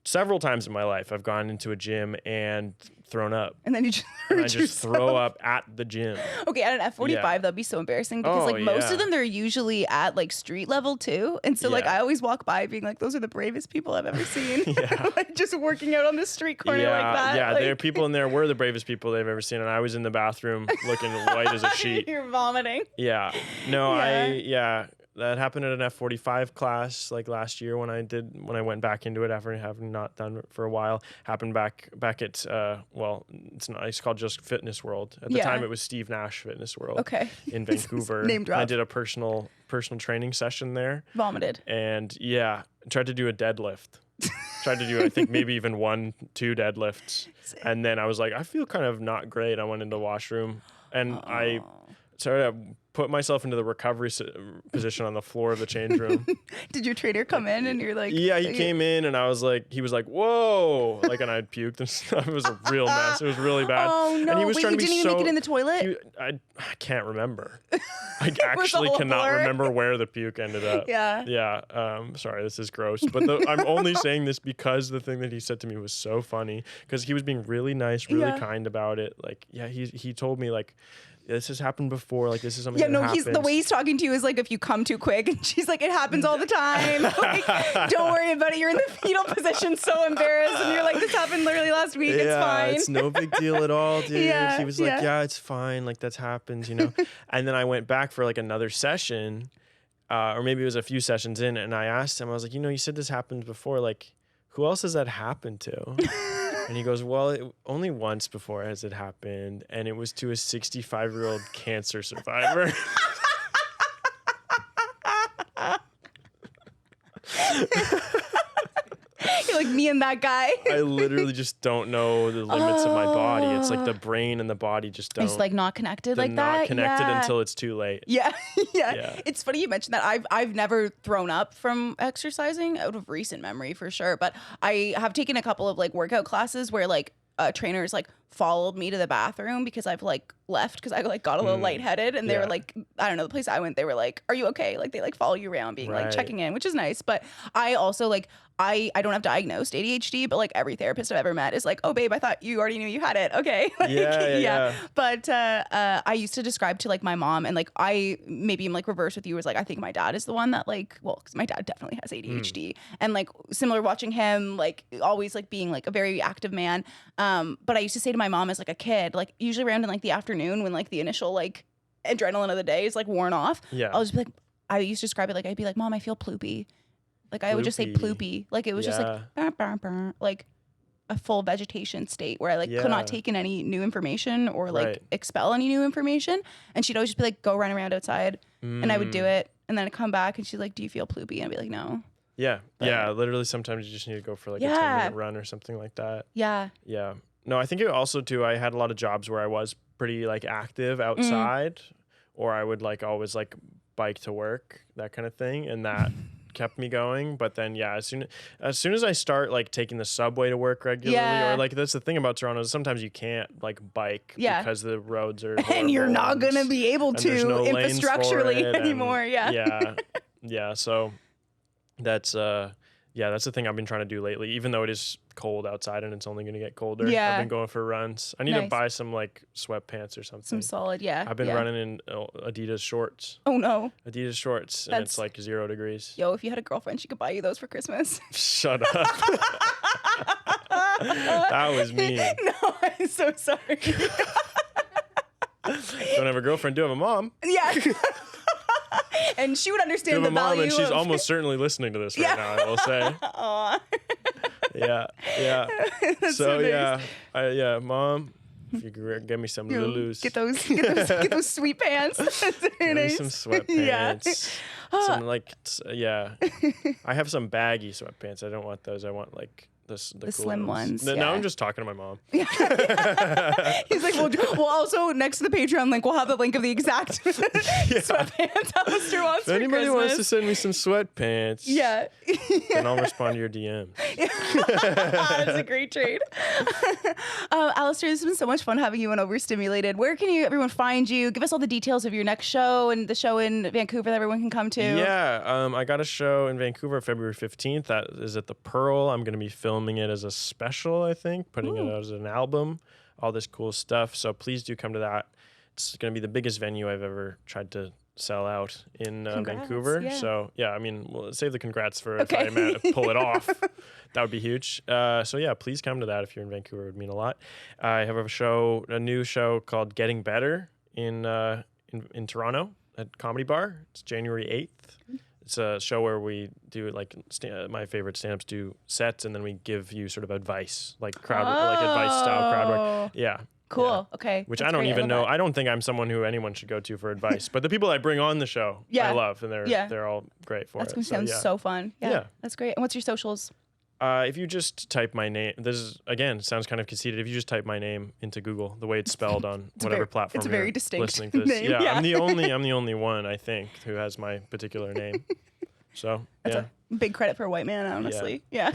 [SPEAKER 1] Several times in my life I've gone into a gym and thrown up,
[SPEAKER 2] and then you just
[SPEAKER 1] throw up at the gym.
[SPEAKER 2] Okay, at an F45 that'd be so embarrassing, because most of them, they're usually at like street level too, and so like I always walk by being like, those are the bravest people I've ever seen. Like just working out on the street corner like that.
[SPEAKER 1] Yeah,
[SPEAKER 2] like,
[SPEAKER 1] there are people in there were the bravest people they've ever seen, and I was in the bathroom looking white as a sheet.
[SPEAKER 2] You're vomiting.
[SPEAKER 1] Yeah. No, that happened at an F45 class like last year when I went back into it after having not done it for a while. Happened back at it's called just Fitness World. At the time it was Steve Nash Fitness World.
[SPEAKER 2] Okay.
[SPEAKER 1] In Vancouver.
[SPEAKER 2] Name drop.
[SPEAKER 1] I did a personal training session there.
[SPEAKER 2] Vomited.
[SPEAKER 1] And tried to do a deadlift. Tried to do, I think, maybe even 1-2 deadlifts. And then I was like, I feel kind of not great. I went into the washroom and I started to put myself into the recovery position on the floor of the change room.
[SPEAKER 2] Did your trainer come in and you're like...
[SPEAKER 1] Yeah, he came in and he was like, whoa! Like, and I puked and stuff. It was a real mess. It was really bad.
[SPEAKER 2] Oh, no.
[SPEAKER 1] And he was trying to be
[SPEAKER 2] didn't even make it in the toilet?
[SPEAKER 1] I can't remember. I actually cannot remember where the puke ended up.
[SPEAKER 2] Yeah.
[SPEAKER 1] Yeah. Sorry, this is gross. But I'm only saying this because the thing that he said to me was so funny, because he was being really nice, really kind about it. Like, he told me, like, this has happened before. Like, this is something that happens.
[SPEAKER 2] The way he's talking to you is like, if you come too quick, and she's like, it happens all the time. Like, don't worry about it. You're in the fetal position, so embarrassed. And you're like, this happened literally last week. It's fine.
[SPEAKER 1] It's no big deal at all, dude. He was like, it's fine. Like, that happens, And then I went back for like another session, or maybe it was a few sessions in, and I asked him, I was like, you said this happened before. Like, who else has that happened to? And he goes, well, only once before has it happened, and it was to a 65-year-old cancer survivor.
[SPEAKER 2] You're like, me and that guy.
[SPEAKER 1] I literally just don't know the limits of my body. It's like the brain and the body just don't.
[SPEAKER 2] It's like not connected like that.
[SPEAKER 1] Not connected until it's too late.
[SPEAKER 2] Yeah. It's funny you mentioned that. I've never thrown up from exercising out of recent memory for sure, but I have taken a couple of like workout classes where like trainers like followed me to the bathroom because I've like left because I like got a little lightheaded, and they were like, I don't know, the place I went, they were like, are you okay? Like they like follow you around being like checking in, which is nice. But I also like I don't have diagnosed ADHD, but like every therapist I've ever met is like, oh babe, I thought you already knew you had it. Okay. Like, yeah. But I used to describe to like my mom, and like I maybe I'm like reverse with you, was like, I think my dad is the one that like, well, because my dad definitely has ADHD, and like similar watching him like always like being like a very active man. But I used to say to my mom as like a kid, like usually around in like the afternoon when like the initial like adrenaline of the day is like worn off. Yeah. I'll just be like, I used to describe it like, I'd be like, Mom, I feel ploopy. Like I would just say ploopy. Like it was just like, burr, burr, burr, like a full vegetation state where I like could not take in any new information or like expel any new information. And she'd always just be like, go run around outside. And I would do it. And then I'd come back and she's like, do you feel ploopy? And I'd be like, no.
[SPEAKER 1] Yeah. But, literally sometimes you just need to go for like a 10-minute run or something like that. Yeah. Yeah. No, I think it also too, I had a lot of jobs where I was pretty like active outside, or I would like always like bike to work, that kind of thing. And that kept me going. But then as soon as I start like taking the subway to work regularly, or like that's the thing about Toronto, is sometimes you can't like bike because the roads are horrible,
[SPEAKER 2] and you're not gonna be able to infrastructurally anymore.
[SPEAKER 1] So that's that's the thing I've been trying to do lately, even though it is cold outside and it's only going to get colder. I've been going for runs. I need to buy some like sweatpants or something.
[SPEAKER 2] Some solid,
[SPEAKER 1] I've been running in Adidas shorts.
[SPEAKER 2] Oh no.
[SPEAKER 1] Adidas shorts, and it's like 0 degrees.
[SPEAKER 2] Yo, if you had a girlfriend, she could buy you those for Christmas.
[SPEAKER 1] Shut up. That was mean.
[SPEAKER 2] No, I'm so sorry.
[SPEAKER 1] Don't have a girlfriend, do have a mom.
[SPEAKER 2] Yeah. And she would understand the value.
[SPEAKER 1] And she's almost certainly listening to this right now, I will say.
[SPEAKER 2] Aw.
[SPEAKER 1] Yeah. So
[SPEAKER 2] nice.
[SPEAKER 1] Mom, If you could get me some Lulus.
[SPEAKER 2] Get those sweet pants.
[SPEAKER 1] Get me some sweatpants. Some I have some baggy sweatpants. I don't want those. I want like the cool
[SPEAKER 2] slim ones.
[SPEAKER 1] Now I'm just talking to my mom.
[SPEAKER 2] He's like, well, also next to the Patreon link, we'll have the link of the exact sweatpants Alistair wants for Christmas. If anybody
[SPEAKER 1] wants to send me some sweatpants, then I'll respond to your DM.
[SPEAKER 2] That's a great trade. Alistair, this has been so much fun having you on Overstimulated. Where can everyone find you? Give us all the details of your next show and the show in Vancouver that everyone can come to.
[SPEAKER 1] Yeah, I got a show in Vancouver February 15th. That is at the Pearl. I'm going to be filming it as a special, I think, putting it out as an album, all this cool stuff. So please do come to that. It's going to be the biggest venue I've ever tried to sell out in Vancouver. Yeah. So yeah, I mean, we'll save the congrats for if I pull it off. That would be huge. So yeah, please come to that if you're in Vancouver. It would mean a lot. I have a new show called Getting Better in Toronto at Comedy Bar. It's January 8th. It's a show where we do like my favorite stand-ups do sets, and then we give you sort of advice, like advice style crowd work. Yeah.
[SPEAKER 2] Cool.
[SPEAKER 1] Yeah.
[SPEAKER 2] Okay.
[SPEAKER 1] Which I don't even know. I don't think I'm someone who anyone should go to for advice. But the people I bring on the show, I love, and they're all great for
[SPEAKER 2] That's
[SPEAKER 1] it.
[SPEAKER 2] That's going to sound so fun. Yeah. That's great. And what's your socials?
[SPEAKER 1] If you just type my name, this is, again, sounds kind of conceited. If you just type my name into Google, the way it's spelled on whatever platform
[SPEAKER 2] it's a very distinct
[SPEAKER 1] listening to this.
[SPEAKER 2] name.
[SPEAKER 1] Yeah, I'm the only one, I think, who has my particular name. So,
[SPEAKER 2] That's a big credit for a white man, honestly. Yeah.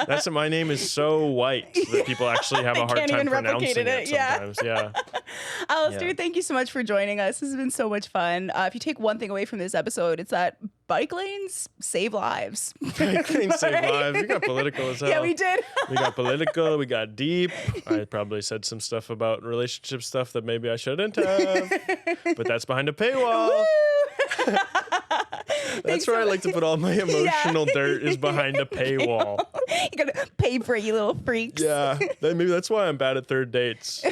[SPEAKER 1] That's my name is so white that people actually have a hard time pronouncing it sometimes. Yeah.
[SPEAKER 2] Alistair, thank you so much for joining us. This has been so much fun. If you take one thing away from this episode, it's that bike lanes save lives.
[SPEAKER 1] Bike lanes save lives. We got political as hell.
[SPEAKER 2] Yeah, we did.
[SPEAKER 1] We got political. We got deep. I probably said some stuff about relationship stuff that maybe I shouldn't have. But that's behind a paywall. That's where I like to put all my emotional dirt is behind a paywall.
[SPEAKER 2] You gotta pay for it, you little freaks.
[SPEAKER 1] Yeah, maybe that's why I'm bad at third dates.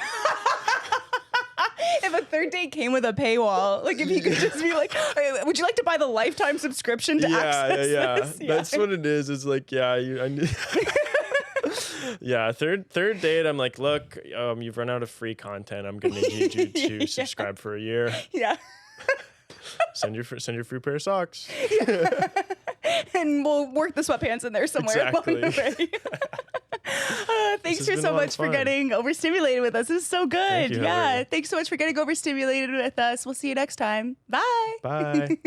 [SPEAKER 2] If a third date came with a paywall, like if you could just be like, would you like to buy the lifetime subscription to access this? Yeah, that's
[SPEAKER 1] what it is. It's like, third date, I'm like, look, you've run out of free content. I'm going to need you to subscribe for a year.
[SPEAKER 2] Yeah.
[SPEAKER 1] Send your free pair of socks.
[SPEAKER 2] And we'll work the sweatpants in there somewhere along the way. Thanks so much for getting overstimulated with us. This is so good.
[SPEAKER 1] Thank you, Hilary.
[SPEAKER 2] Thanks so much for getting overstimulated with us. We'll see you next time. Bye.
[SPEAKER 1] Bye.